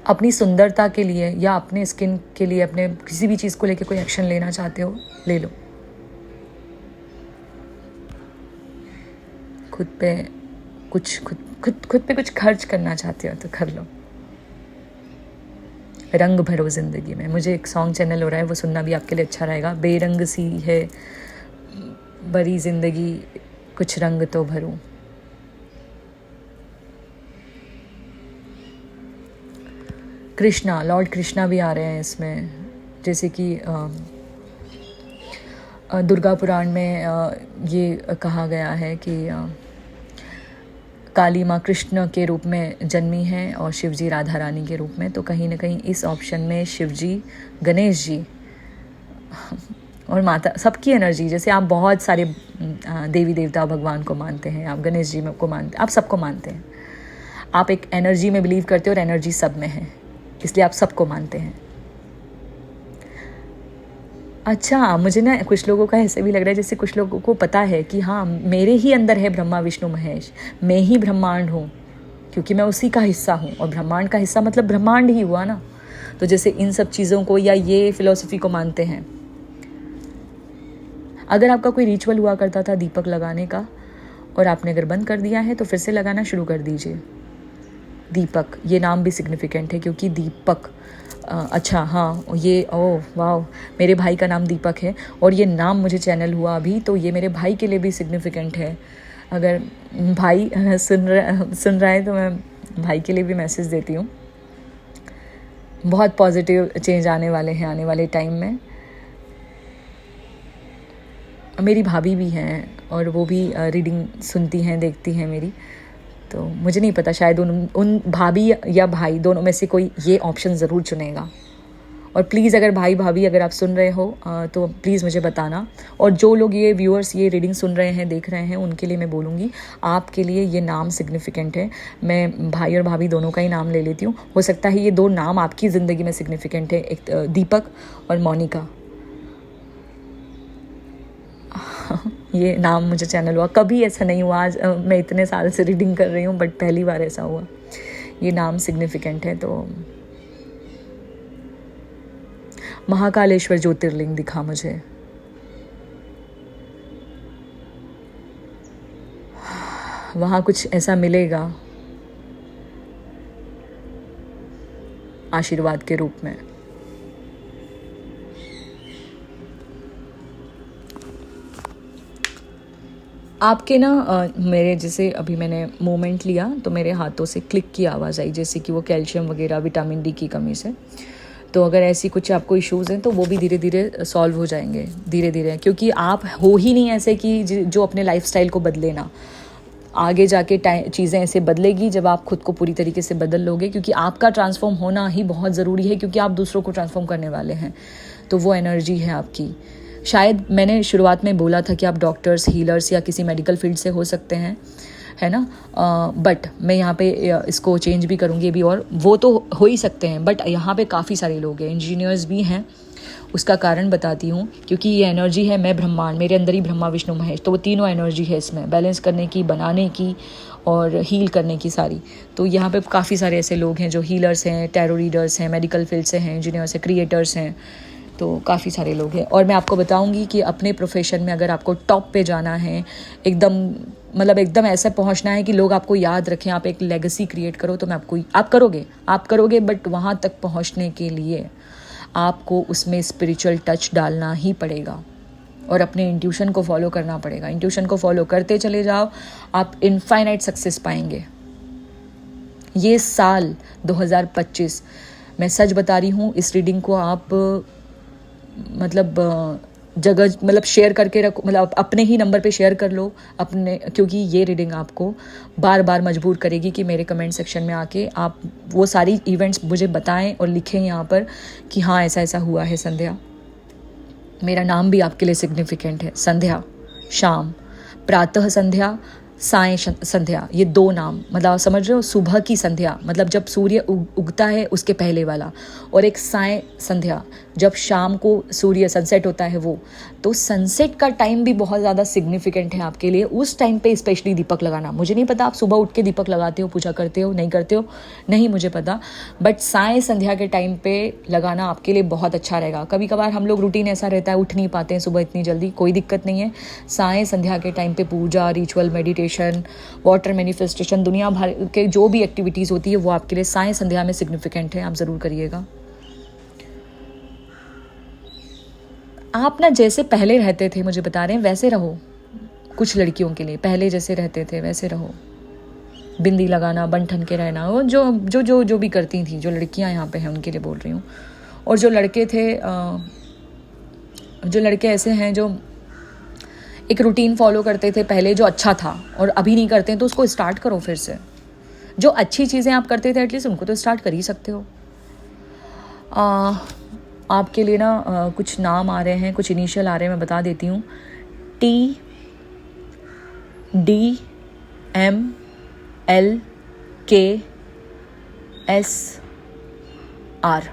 अपनी सुंदरता के लिए या अपने स्किन के लिए, अपने किसी भी चीज़ को लेके कोई एक्शन लेना चाहते हो, ले लो। खुद पे कुछ खर्च करना चाहते हो तो कर लो। रंग भरो ज़िंदगी में। मुझे एक सॉन्ग चैनल हो रहा है, वो सुनना भी आपके लिए अच्छा रहेगा। बेरंग सी है बड़ी ज़िंदगी, कुछ रंग तो भरूं। कृष्णा, लॉर्ड कृष्णा भी आ रहे हैं इसमें, जैसे कि दुर्गा पुराण में ये कहा गया है कि काली माँ कृष्ण के रूप में जन्मी हैं और शिवजी राधा रानी के रूप में। तो कहीं ना कहीं इस ऑप्शन में शिवजी, गणेश जी और माता, सबकी एनर्जी, जैसे आप बहुत सारे देवी देवता भगवान को मानते हैं, आप गणेश जी को मानते हैं, आप सबको मानते हैं, आप एक एनर्जी में बिलीव करते हो और एनर्जी सब में है, इसलिए आप सबको मानते हैं। अच्छा, मुझे ना कुछ लोगों का ऐसे भी लग रहा है जैसे कुछ लोगों को पता है कि हाँ, मेरे ही अंदर है ब्रह्मा विष्णु महेश, मैं ही ब्रह्मांड हूँ, क्योंकि मैं उसी का हिस्सा हूँ, और ब्रह्मांड का हिस्सा मतलब ब्रह्मांड ही हुआ ना। तो जैसे इन सब चीज़ों को या ये फिलॉसफी को मानते हैं। अगर आपका कोई रिचुअल हुआ करता था दीपक लगाने का और आपने अगर बंद कर दिया है तो फिर से लगाना शुरू कर दीजिए। दीपक, ये नाम भी सिग्निफिकेंट है क्योंकि दीपक, अच्छा हाँ, ये ओह वाह, मेरे भाई का नाम दीपक है और ये नाम मुझे चैनल हुआ अभी, तो ये मेरे भाई के लिए भी सिग्निफिकेंट है। अगर भाई सुन रहा है तो मैं भाई के लिए भी मैसेज देती हूँ। बहुत पॉजिटिव चेंज आने वाले हैं आने वाले टाइम में। मेरी भाभी भी हैं और वो भी रीडिंग सुनती हैं, देखती हैं मेरी, तो मुझे नहीं पता, शायद उन भाभी या भाई दोनों में से कोई ये ऑप्शन ज़रूर चुनेगा। और प्लीज़ अगर भाई भाभी अगर आप सुन रहे हो तो प्लीज़ मुझे बताना। और जो लोग ये व्यूअर्स ये रीडिंग सुन रहे हैं, देख रहे हैं, उनके लिए मैं बोलूँगी आपके लिए ये नाम सिग्निफिकेंट है। मैं भाई और भाभी दोनों का ही नाम ले लेती हूँ, हो सकता है ये दो नाम आपकी ज़िंदगी में सिग्निफिकेंट है, एक दीपक और मोनिका। ये नाम मुझे चैनल हुआ, कभी ऐसा नहीं हुआ, आज मैं इतने साल से रीडिंग कर रही हूँ बट पहली बार ऐसा हुआ, ये नाम सिग्निफिकेंट है। तो महाकालेश्वर ज्योतिर्लिंग दिखा मुझे, वहाँ कुछ ऐसा मिलेगा आशीर्वाद के रूप में। आपके ना मेरे जैसे अभी मैंने मोमेंट लिया तो मेरे हाथों से क्लिक की आवाज़ आई, जैसे कि वो कैल्शियम वगैरह विटामिन डी की कमी से। तो अगर ऐसी कुछ आपको इश्यूज़ हैं तो वो भी धीरे धीरे सॉल्व हो जाएंगे, धीरे धीरे, क्योंकि आप हो ही नहीं ऐसे कि जो अपने लाइफस्टाइल को बदले ना। आगे जाके चीज़ें ऐसे बदलेगी जब आप खुद को पूरी तरीके से बदल लोगे, क्योंकि आपका ट्रांसफॉर्म होना ही बहुत ज़रूरी है, क्योंकि आप दूसरों को ट्रांसफॉर्म करने वाले हैं। तो वो एनर्जी है आपकी। शायद मैंने शुरुआत में बोला था कि आप डॉक्टर्स, हीलर्स या किसी मेडिकल फील्ड से हो सकते हैं, है ना, बट मैं यहाँ पे इसको चेंज भी करूँगी अभी, और वो तो हो ही सकते हैं, बट यहाँ पे काफ़ी सारे लोग हैं, इंजीनियर्स भी हैं। उसका कारण बताती हूँ, क्योंकि ये एनर्जी है, मैं ब्रह्मांड, मेरे अंदर ही ब्रह्मा विष्णु महेश, तो वो तीनों एनर्जी है इसमें, बैलेंस करने की, बनाने की और हील करने की सारी। तो यहाँ पे काफ़ी सारे ऐसे लोग हैं जो हीलर्स हैं, टैरो रीडर्स हैं, मेडिकल फील्ड से हैं, इंजीनियर्स हैं, क्रिएटर्स हैं, तो काफ़ी सारे लोग हैं। और मैं आपको बताऊंगी कि अपने प्रोफेशन में अगर आपको टॉप पे जाना है, एकदम मतलब एकदम ऐसे पहुंचना है कि लोग आपको याद रखें, आप एक लेगेसी क्रिएट करो, तो मैं आप करोगे, बट वहाँ तक पहुँचने के लिए आपको उसमें स्पिरिचुअल टच डालना ही पड़ेगा और अपने इंट्यूशन को फॉलो करना पड़ेगा। इंट्यूशन को फॉलो करते चले जाओ, आप इनफाइनाइट सक्सेस पाएंगे। ये साल 2025, मैं सच बता रही हूँ, इस रीडिंग को आप मतलब जगह मतलब शेयर करके रखो, मतलब अपने ही नंबर पे शेयर कर लो अपने, क्योंकि ये रीडिंग आपको बार बार मजबूर करेगी कि मेरे कमेंट सेक्शन में आके आप वो सारी इवेंट्स मुझे बताएं और लिखें यहाँ पर कि हाँ ऐसा ऐसा हुआ है। संध्या, मेरा नाम भी आपके लिए सिग्निफिकेंट है। संध्या, शाम, प्रातः संध्या, साय संध्या, ये दो नाम, मतलब आप समझ रहे हो, सुबह की संध्या मतलब जब सूर्य उगता है उसके पहले वाला, और एक साय संध्या जब शाम को सूर्य सनसेट होता है वो। तो सनसेट का टाइम भी बहुत ज़्यादा सिग्निफिकेंट है आपके लिए, उस टाइम पे स्पेशली दीपक लगाना। मुझे नहीं पता आप सुबह उठ के दीपक लगाते हो, पूजा करते हो, नहीं करते हो, नहीं मुझे पता, बट साय संध्या के टाइम पे लगाना आपके लिए बहुत अच्छा रहेगा। कभी कभार हम लोग रूटीन ऐसा रहता है, उठ नहीं पाते हैं सुबह इतनी जल्दी, कोई दिक्कत नहीं है। साय संध्या के टाइम पे पूजा, रिचुअल, मेडिटेशन, वाटर मैनिफेस्टेशन, दुनिया भर के जो भी एक्टिविटीज़ होती है वो आपके लिए साय संध्या में सिग्निफिकेंट है, आप ज़रूर करिएगा। आप ना जैसे पहले रहते थे, मुझे बता रहे हैं, वैसे रहो। कुछ लड़कियों के लिए पहले जैसे रहते थे वैसे रहो। बिंदी लगाना, बन ठन के रहना, वो जो भी करती थी, जो लड़कियां यहाँ पे हैं उनके लिए बोल रही हूँ। और जो लड़के थे, जो लड़के ऐसे हैं जो एक रूटीन फॉलो करते थे पहले जो अच्छा था और अभी नहीं करते हैं, तो उसको स्टार्ट करो फिर से। जो अच्छी चीज़ें आप करते थे एटलीस्ट उनको तो स्टार्ट कर ही सकते हो। आपके लिए ना कुछ नाम आ रहे हैं, कुछ इनिशियल आ रहे हैं, मैं बता देती हूँ। TDMLKSR,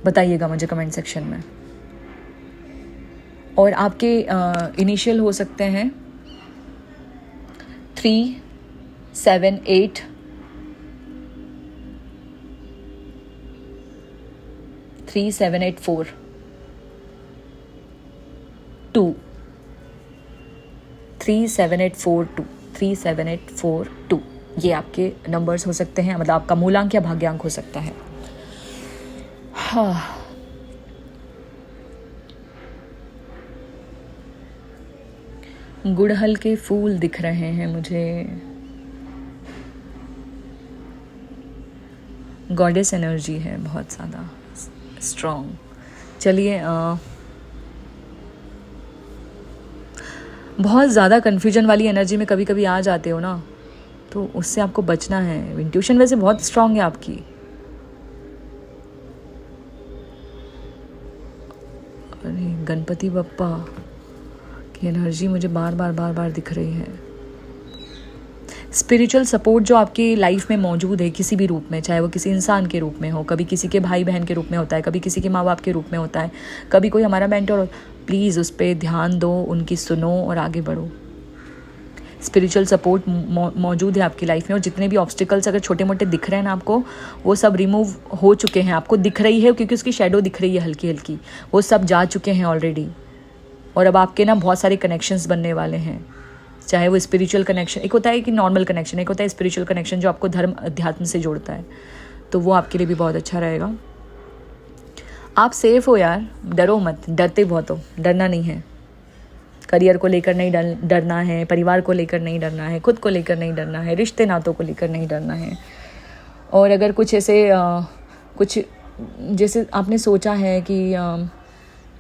बताइएगा मुझे कमेंट सेक्शन में। और आपके इनिशियल हो सकते हैं 378 3784 2 37842 37842, ये आपके नंबर्स हो सकते हैं, मतलब आपका मूलांक या भाग्यांक हो सकता है। हाँ, गुड़हल के फूल दिख रहे हैं मुझे। गॉडेस एनर्जी है बहुत ज़्यादा स्ट्रॉन्ग। चलिए, बहुत ज़्यादा कन्फ्यूजन वाली एनर्जी में कभी कभी आ जाते हो ना, तो उससे आपको बचना है। इंट्यूशन वैसे बहुत स्ट्रॉन्ग है आपकी। अरे गणपति बप्पा की एनर्जी मुझे बार बार दिख रही है। स्पिरिचुअल सपोर्ट जो आपकी लाइफ में मौजूद है किसी भी रूप में, चाहे वो किसी इंसान के रूप में हो, कभी किसी के भाई बहन के रूप में होता है, कभी किसी के माँ बाप के रूप में होता है, कभी कोई हमारा मेंटर हो, प्लीज़ उस पर ध्यान दो, उनकी सुनो और आगे बढ़ो। स्पिरिचुअल सपोर्ट मौजूद है आपकी लाइफ में, और जितने भी ऑब्स्टिकल्स अगर छोटे मोटे दिख रहे हैं ना आपको, वो सब रिमूव हो चुके हैं। आपको दिख रही है क्योंकि उसकी शेडो दिख रही है हल्की हल्की, वो सब जा चुके हैं ऑलरेडी। और अब आपके ना बहुत सारे कनेक्शंस बनने वाले हैं, चाहे वो स्पिरिचुअल कनेक्शन, एक होता है कि नॉर्मल कनेक्शन, एक होता है स्पिरिचुअल कनेक्शन जो आपको धर्म अध्यात्म से जोड़ता है, तो वो आपके लिए भी बहुत अच्छा रहेगा। आप सेफ हो यार, डरो मत, डरते बहुत हो, डरना नहीं है। करियर को लेकर नहीं डरना है, परिवार को लेकर नहीं डरना है, खुद को लेकर नहीं डरना है, रिश्ते नातों को लेकर नहीं डरना है। और अगर कुछ ऐसे कुछ जैसे आपने सोचा है कि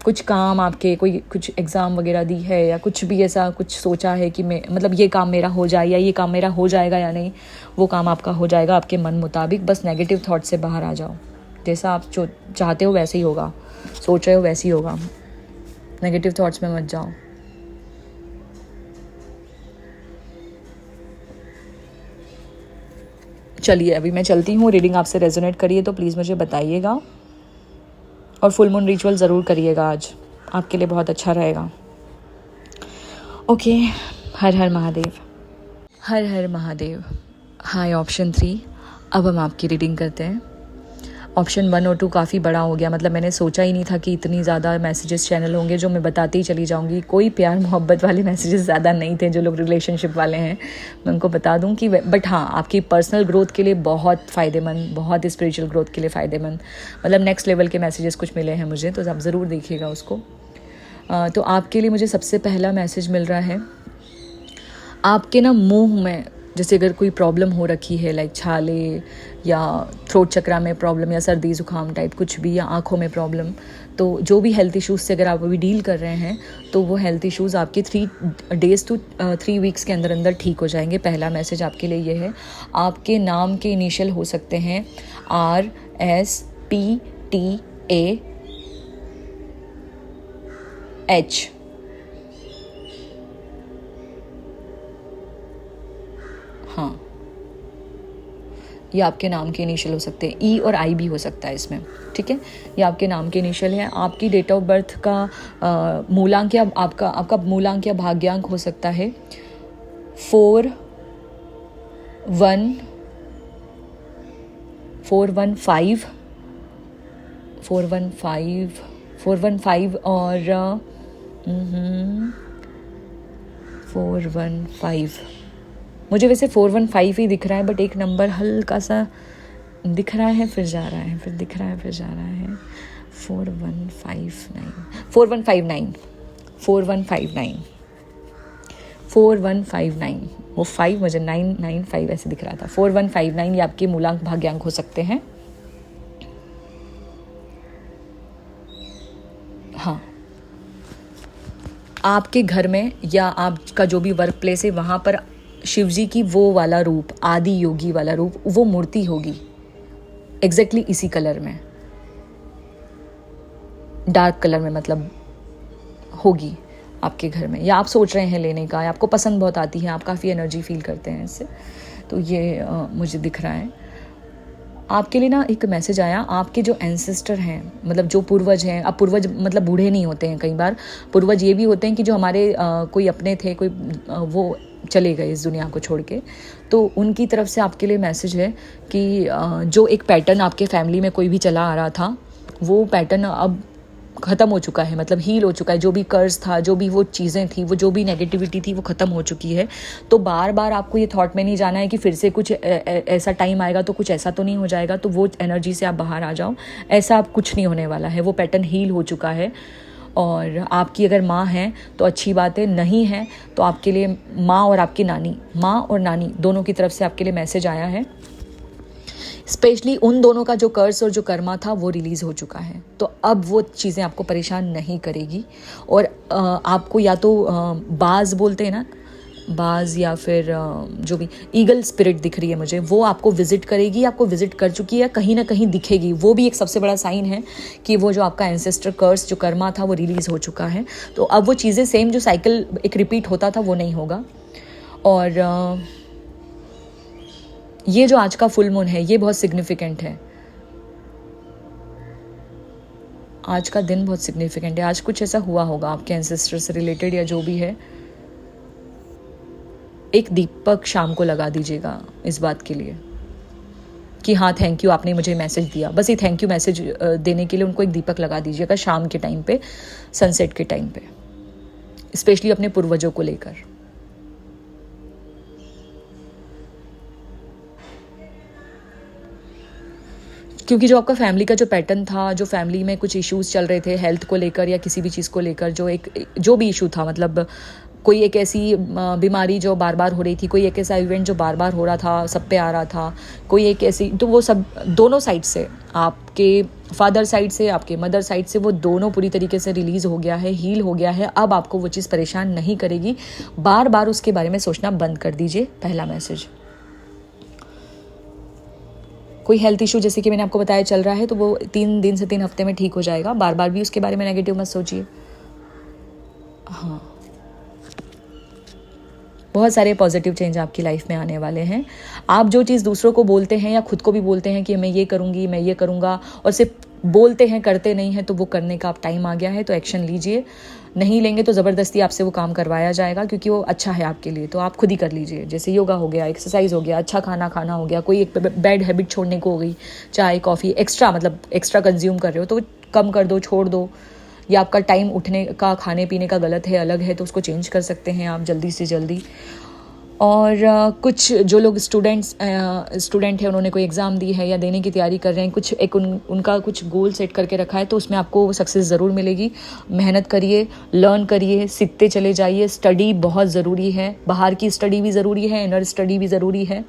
कुछ काम आपके, कोई कुछ एग्ज़ाम वगैरह दी है, या कुछ भी ऐसा कुछ सोचा है कि मैं मतलब ये काम मेरा हो जाए, या ये काम मेरा हो जाएगा या नहीं, वो काम आपका हो जाएगा आपके मन मुताबिक। बस नेगेटिव थॉट से बाहर आ जाओ, जैसा आप जो चाहते हो वैसे ही होगा, सोच रहे हो वैसे ही होगा, नेगेटिव थॉट्स में मत जाओ। चलिए अभी मैं चलती हूँ, रीडिंग आपसे रेजोनेट करिए तो प्लीज़ मुझे बताइएगा, और फुल मून रिचुअल ज़रूर करिएगा, आज आपके लिए बहुत अच्छा रहेगा। ओके, हर हर महादेव, हर हर महादेव। हाय ऑप्शन 3, अब हम आपकी रीडिंग करते हैं। ऑप्शन 1 और 2 काफ़ी बड़ा हो गया, मतलब मैंने सोचा ही नहीं था कि इतनी ज़्यादा मैसेजेस चैनल होंगे जो मैं बताती ही चली जाऊंगी। कोई प्यार मोहब्बत वाले मैसेजेस ज़्यादा नहीं थे, जो लोग रिलेशनशिप वाले हैं मैं उनको बता दूं कि बट हाँ, आपकी पर्सनल ग्रोथ के लिए बहुत फ़ायदेमंद, बहुत स्पिरिचुअल ग्रोथ के लिए फ़ायदेमंद, मतलब नेक्स्ट लेवल के मैसेजेस कुछ मिले हैं मुझे, तो आप ज़रूर देखिएगा उसको। तो आपके लिए मुझे सबसे पहला मैसेज मिल रहा है, आपके ना मुँह में जैसे अगर कोई प्रॉब्लम हो रखी है, लाइक छाले या थ्रोट चक्रा में प्रॉब्लम, या सर्दी ज़ुकाम टाइप कुछ भी, या आँखों में प्रॉब्लम, तो जो भी हेल्थ इश्यूज़ से अगर आप अभी डील कर रहे हैं, तो वो हेल्थ इश्यूज़ आपके 3 days to 3 weeks के अंदर अंदर ठीक हो जाएंगे। पहला मैसेज आपके लिए ये है। आपके नाम के इनिशियल हो सकते हैं RSPTAH। हाँ, ये आपके नाम के इनिशियल हो सकते हैं, ई और आई भी हो सकता है इसमें, ठीक है। ये आपके नाम के इनिशियल है। आपकी डेट ऑफ बर्थ का मूलांक या आपका मूलांक या भाग्यांक हो सकता है 415 और 415। मुझे वैसे 415 ही दिख रहा है, बट एक नंबर हल्का सा दिख रहा है, फिर जा रहा है, फिर दिख रहा है, फिर जा रहा है। 4159 4159 4159 4159, वो 5 मुझे 995 ऐसे दिख रहा था। 4159 ये आपके मूलांक भाग्यांक हो सकते हैं। हाँ, आपके घर में या आपका जो भी वर्क प्लेस है वहाँ पर शिव जी की वो वाला रूप, आदि योगी वाला रूप, वो मूर्ति होगी एग्जैक्टली इसी कलर में, डार्क कलर में मतलब होगी आपके घर में, या आप सोच रहे हैं लेने का, या आपको पसंद बहुत आती है, आप काफ़ी एनर्जी फील करते हैं इससे, तो ये मुझे दिख रहा है। आपके लिए ना एक मैसेज आया, आपके जो एंसेस्टर हैं, मतलब जो पूर्वज हैं, अब पूर्वज मतलब बूढ़े नहीं होते हैं, कई बार पूर्वज ये भी होते हैं कि जो हमारे कोई अपने थे, कोई वो चले गए इस दुनिया को छोड़ के, तो उनकी तरफ से आपके लिए मैसेज है कि जो एक पैटर्न आपके फैमिली में कोई भी चला आ रहा था, वो पैटर्न अब ख़त्म हो चुका है, मतलब हील हो चुका है। जो भी कर्ज था, जो भी वो चीज़ें थी, वो जो भी नेगेटिविटी थी, वो ख़त्म हो चुकी है। तो बार बार आपको ये थॉट में नहीं जाना है कि फिर से कुछ ऐसा टाइम आएगा तो कुछ ऐसा तो नहीं हो जाएगा, तो वो एनर्जी से आप बाहर आ जाओ। ऐसा अब कुछ नहीं होने वाला है, वो पैटर्न हील हो चुका है। और आपकी अगर माँ है तो अच्छी बात है, नहीं है तो आपके लिए माँ और आपकी नानी, माँ और नानी दोनों की तरफ से आपके लिए मैसेज आया है। स्पेशली उन दोनों का जो कर्ज और जो कर्मा था वो रिलीज़ हो चुका है, तो अब वो चीज़ें आपको परेशान नहीं करेगी। और आपको या तो बाज बोलते हैं ना, बाज, या फिर जो भी ईगल स्पिरिट दिख रही है मुझे, वो आपको विजिट करेगी, आपको विजिट कर चुकी है, कहीं ना कहीं दिखेगी। वो भी एक सबसे बड़ा साइन है कि वो जो आपका एंसेस्टर कर्स जो कर्मा था वो रिलीज़ हो चुका है। तो अब वो चीज़ें सेम जो साइकिल एक रिपीट होता था वो नहीं होगा। और ये जो आज का फुल मून है ये बहुत सिग्निफिकेंट है, आज का दिन बहुत सिग्निफिकेंट है। आज कुछ ऐसा हुआ होगा आपके एंसेस्टर से रिलेटेड या जो भी है। एक दीपक शाम को लगा दीजिएगा इस बात के लिए कि हाँ थैंक यू, आपने मुझे मैसेज दिया। बस ये थैंक यू मैसेज देने के लिए उनको एक दीपक लगा दीजिएगा शाम के टाइम पे, सनसेट के टाइम पे, स्पेशली अपने पूर्वजों को लेकर। क्योंकि जो आपका फैमिली का जो पैटर्न था, जो फैमिली में कुछ इश्यूज चल रहे थे हेल्थ को लेकर या किसी भी चीज़ को लेकर, जो भी इशू था, मतलब कोई एक ऐसी बीमारी जो बार बार हो रही थी, कोई एक ऐसा इवेंट जो बार बार हो रहा था, सब पे आ रहा था, कोई एक ऐसी, तो वो सब दोनों साइड से, आपके फादर साइड से, आपके मदर साइड से, वो दोनों पूरी तरीके से रिलीज़ हो गया है, हील हो गया है। अब आपको वो चीज़ परेशान नहीं करेगी। बार बार उसके बारे में सोचना बंद कर दीजिए, पहला मैसेज। कोई हेल्थ इशू जैसे कि मैंने आपको बताया चल रहा है, तो वो 3 दिन से 3 हफ्ते में ठीक हो जाएगा। बार बार भी उसके बारे में नेगेटिव मत सोचिए। हाँ, बहुत सारे पॉजिटिव चेंज आपकी लाइफ में आने वाले हैं। आप जो चीज़ दूसरों को बोलते हैं या खुद को भी बोलते हैं कि मैं ये करूँगी, मैं ये करूँगा, और सिर्फ बोलते हैं करते नहीं हैं, तो वो करने का अब टाइम आ गया है। तो एक्शन लीजिए। नहीं लेंगे तो ज़बरदस्ती आपसे वो काम करवाया जाएगा, क्योंकि वो अच्छा है आपके लिए, तो आप खुद ही कर लीजिए। जैसे योगा हो गया, एक्सरसाइज हो गया, अच्छा खाना खाना हो गया, कोई एक बैड हैबिट छोड़ने को हो गई, चाय कॉफ़ी एक्स्ट्रा कंज्यूम कर रहे हो तो कम कर दो, छोड़ दो। या आपका टाइम उठने का, खाने पीने का गलत है, अलग है, तो उसको चेंज कर सकते हैं आप जल्दी से जल्दी। और कुछ जो लोग स्टूडेंट हैं, उन्होंने कोई एग्ज़ाम दी है या देने की तैयारी कर रहे हैं, कुछ एक उनका कुछ गोल सेट करके रखा है, तो उसमें आपको सक्सेस ज़रूर मिलेगी। मेहनत करिए, लर्न करिए, सीखते चले जाइए। स्टडी बहुत ज़रूरी है, बाहर की स्टडी भी ज़रूरी है, इनर स्टडी भी ज़रूरी है,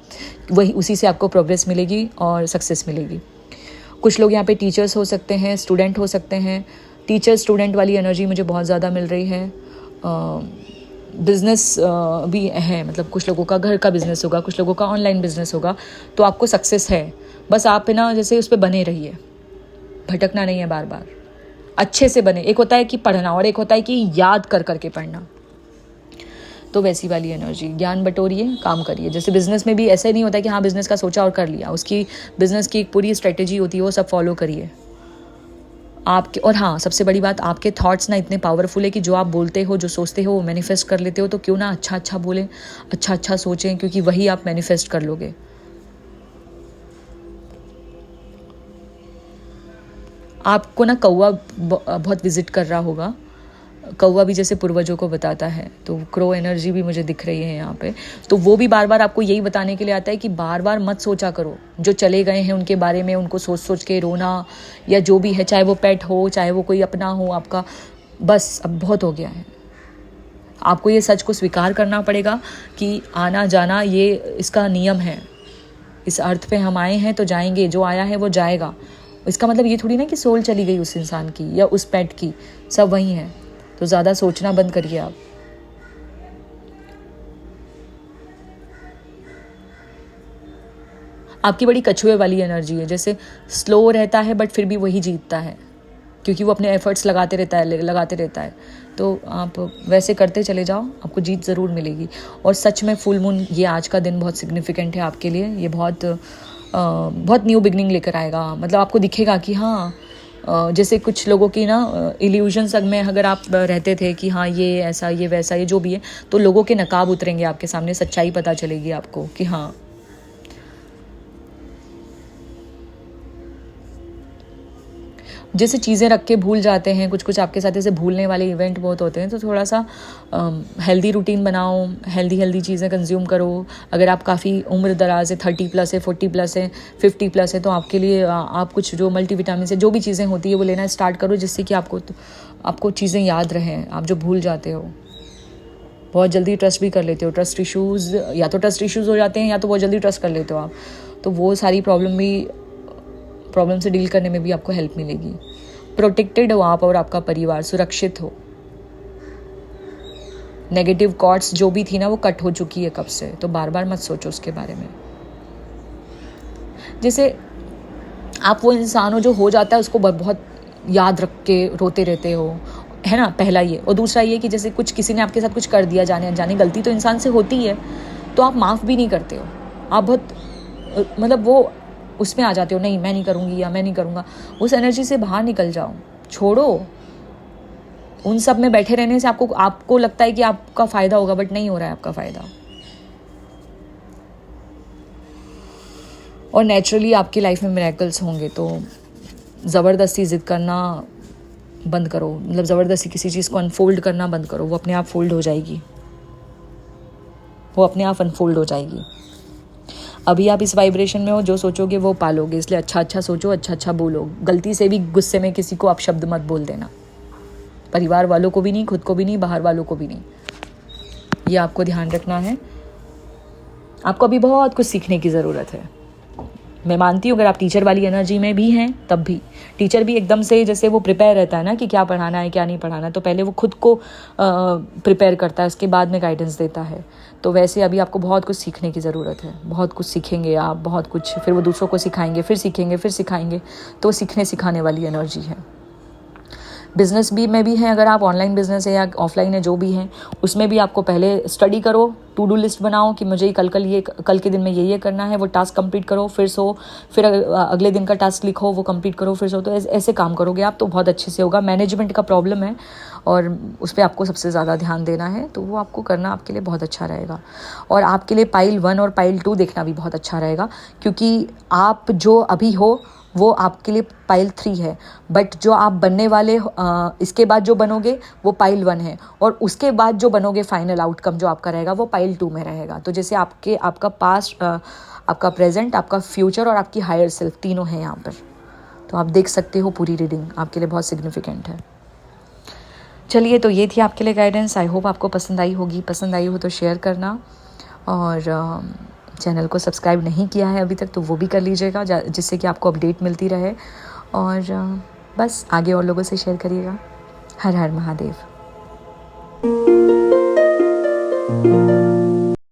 वही उसी से आपको प्रोग्रेस मिलेगी और सक्सेस मिलेगी। कुछ लोग यहाँ पे टीचर्स हो सकते हैं, स्टूडेंट हो सकते हैं। टीचर स्टूडेंट वाली एनर्जी मुझे बहुत ज़्यादा मिल रही है। बिज़नेस भी है, मतलब कुछ लोगों का घर का बिज़नेस होगा, कुछ लोगों का ऑनलाइन बिज़नेस होगा, तो आपको सक्सेस है। बस आप ना जैसे उस पर बने रहिए, भटकना नहीं है बार बार, अच्छे से बने। एक होता है कि पढ़ना और एक होता है कि याद कर करके पढ़ना, तो वैसी वाली एनर्जी। ज्ञान बटोरिए, काम करिए। जैसे बिज़नेस में भी ऐसा नहीं होता है कि हाँ बिज़नेस का सोचा और कर लिया, उसकी बिज़नेस की एक पूरी स्ट्रेटेजी होती है, वो सब फॉलो करिए आपके। और हाँ, सबसे बड़ी बात, आपके थॉट्स ना इतने पावरफुल है कि जो आप बोलते हो, जो सोचते हो, वो मैनिफेस्ट कर लेते हो। तो क्यों ना अच्छा बोलें, अच्छा सोचें, क्योंकि वही आप मैनिफेस्ट कर लोगे। आपको ना कौवा बहुत विजिट कर रहा होगा। कौवा भी जैसे पूर्वजों को बताता है, तो क्रो एनर्जी भी मुझे दिख रही है यहाँ पे। तो वो भी बार बार आपको यही बताने के लिए आता है कि बार बार मत सोचा करो जो चले गए हैं उनके बारे में, उनको सोच सोच के रोना या जो भी है, चाहे वो पेट हो, चाहे वो कोई अपना हो आपका। बस अब बहुत हो गया है। आपको ये सच को स्वीकार करना पड़ेगा कि आना जाना ये इसका नियम है। इस अर्थ पे हम आए हैं तो जाएंगे, जो आया है वो जाएगा। इसका मतलब ये थोड़ी ना कि सोल चली गई उस इंसान की या उस पेट की, सब वही है। तो ज़्यादा सोचना बंद करिए आप। आपकी बड़ी कछुए वाली एनर्जी है, जैसे स्लो रहता है बट फिर भी वही जीतता है, क्योंकि वो अपने एफर्ट्स लगाते रहता है। तो आप वैसे करते चले जाओ, आपको जीत ज़रूर मिलेगी। और सच में फुल मून, ये आज का दिन बहुत सिग्निफिकेंट है आपके लिए। ये बहुत न्यू बिगनिंग लेकर आएगा। मतलब आपको दिखेगा कि हाँ, जैसे कुछ लोगों की ना इल्यूजन्स में अगर आप रहते थे कि हाँ ये ऐसा ये वैसा ये जो भी है, तो लोगों के नकाब उतरेंगे आपके सामने, सच्चाई पता चलेगी आपको कि हाँ। जैसे चीज़ें रख के भूल जाते हैं, कुछ आपके साथ ऐसे भूलने वाले इवेंट बहुत होते हैं। तो थोड़ा सा हेल्दी रूटीन बनाओ, हेल्दी चीज़ें कंज्यूम करो। अगर आप काफ़ी उम्र दराज है, 30+ है, 40+ है, 50+ है, तो आपके लिए आप कुछ जो मल्टीविटामिन से जो भी चीज़ें होती है वो लेना स्टार्ट करो, जिससे कि आपको चीज़ें याद रहें, आप जो भूल जाते हो। बहुत जल्दी ट्रस्ट भी कर लेते हो, ट्रस्ट इश्यूज़ हो जाते हैं, या तो बहुत जल्दी ट्रस्ट कर लेते हो आप। तो वो सारी प्रॉब्लम से डील करने में भी आपको हेल्प मिलेगी। प्रोटेक्टेड हो आप और आपका परिवार, सुरक्षित हो। नेगेटिव कॉर्ड्स जो भी थी ना वो कट हो चुकी है कब से, तो बार बार मत सोचो उसके बारे में। जैसे आप वो इंसान हो जो हो जाता है उसको बहुत याद रख के रोते रहते हो, है ना, पहला ये। और दूसरा ये कि जैसे किसी ने आपके साथ कुछ कर दिया जाने अनजाने, गलती तो इंसान से होती है, तो आप माफ़ भी नहीं करते हो। आप बहुत मतलब वो उसमें आ जाते हो, नहीं मैं नहीं करूँगी या मैं नहीं करूँगा। उस एनर्जी से बाहर निकल जाओ, छोड़ो। उन सब में बैठे रहने से आपको लगता है कि आपका फ़ायदा होगा, बट नहीं हो रहा है आपका फ़ायदा। और नेचुरली आपकी लाइफ में मिरेकल्स होंगे। तो ज़बरदस्ती ज़िद करना बंद करो, मतलब ज़बरदस्ती किसी चीज़ को अनफोल्ड करना बंद करो। वो अपने आप फोल्ड हो जाएगी, वो अपने आप अनफोल्ड हो जाएगी। अभी आप इस वाइब्रेशन में हो, जो सोचोगे वो पालोगे। इसलिए अच्छा सोचो, अच्छा बोलो। गलती से भी गुस्से में किसी को आप शब्द मत बोल देना, परिवार वालों को भी नहीं, खुद को भी नहीं, बाहर वालों को भी नहीं। ये आपको ध्यान रखना है। आपको अभी बहुत कुछ सीखने की ज़रूरत है। मैं मानती हूँ अगर आप टीचर वाली एनर्जी में भी हैं, तब भी टीचर भी एकदम से जैसे वो प्रिपेयर रहता है ना कि क्या पढ़ाना है क्या नहीं पढ़ाना, तो पहले वो खुद को प्रिपेयर करता है, उसके बाद में गाइडेंस देता है। तो वैसे अभी आपको बहुत कुछ सीखने की ज़रूरत है। बहुत कुछ सीखेंगे आप, बहुत कुछ, फिर वो दूसरों को सिखाएंगे, फिर सीखेंगे, फिर सिखाएंगे। तो सीखने सिखाने वाली एनर्जी है। बिज़नेस में भी है, अगर आप ऑनलाइन बिज़नेस है या ऑफलाइन है, जो भी है, उसमें भी आपको पहले स्टडी करो, टू डू लिस्ट बनाओ कि मुझे कल के दिन में ये करना है, वो टास्क कंप्लीट करो, फिर अगले दिन का टास्क लिखो, वो कंप्लीट करो, फिर सो। तो ऐसे काम करोगे आप तो बहुत अच्छे से होगा। मैनेजमेंट का प्रॉब्लम है और उस पर आपको सबसे ज़्यादा ध्यान देना है, तो वो आपको करना आपके लिए बहुत अच्छा रहेगा। और आपके लिए पाइल 1 और पाइल 2 देखना भी बहुत अच्छा रहेगा, क्योंकि आप जो अभी हो वो आपके लिए पाइल 3 है, बट जो आप बनने वाले इसके बाद जो बनोगे वो पाइल 1 है, और उसके बाद जो बनोगे फाइनल आउटकम जो आपका रहेगा वो पाइल 2 में रहेगा। तो जैसे आपका पास्ट, आपका प्रेजेंट, आपका फ्यूचर और आपकी हायर सेल्फ, तीनों हैं यहाँ पर। तो आप देख सकते हो, पूरी रीडिंग आपके लिए बहुत सिग्निफिकेंट है। चलिए, तो ये थी आपके लिए गाइडेंस। आई होप आपको पसंद आई होगी। पसंद आई हो तो शेयर करना, और चैनल को सब्सक्राइब नहीं किया है अभी तक तो वो भी कर लीजिएगा, जिससे कि आपको अपडेट मिलती रहे। और बस आगे और लोगों से शेयर करिएगा। हर हर महादेव।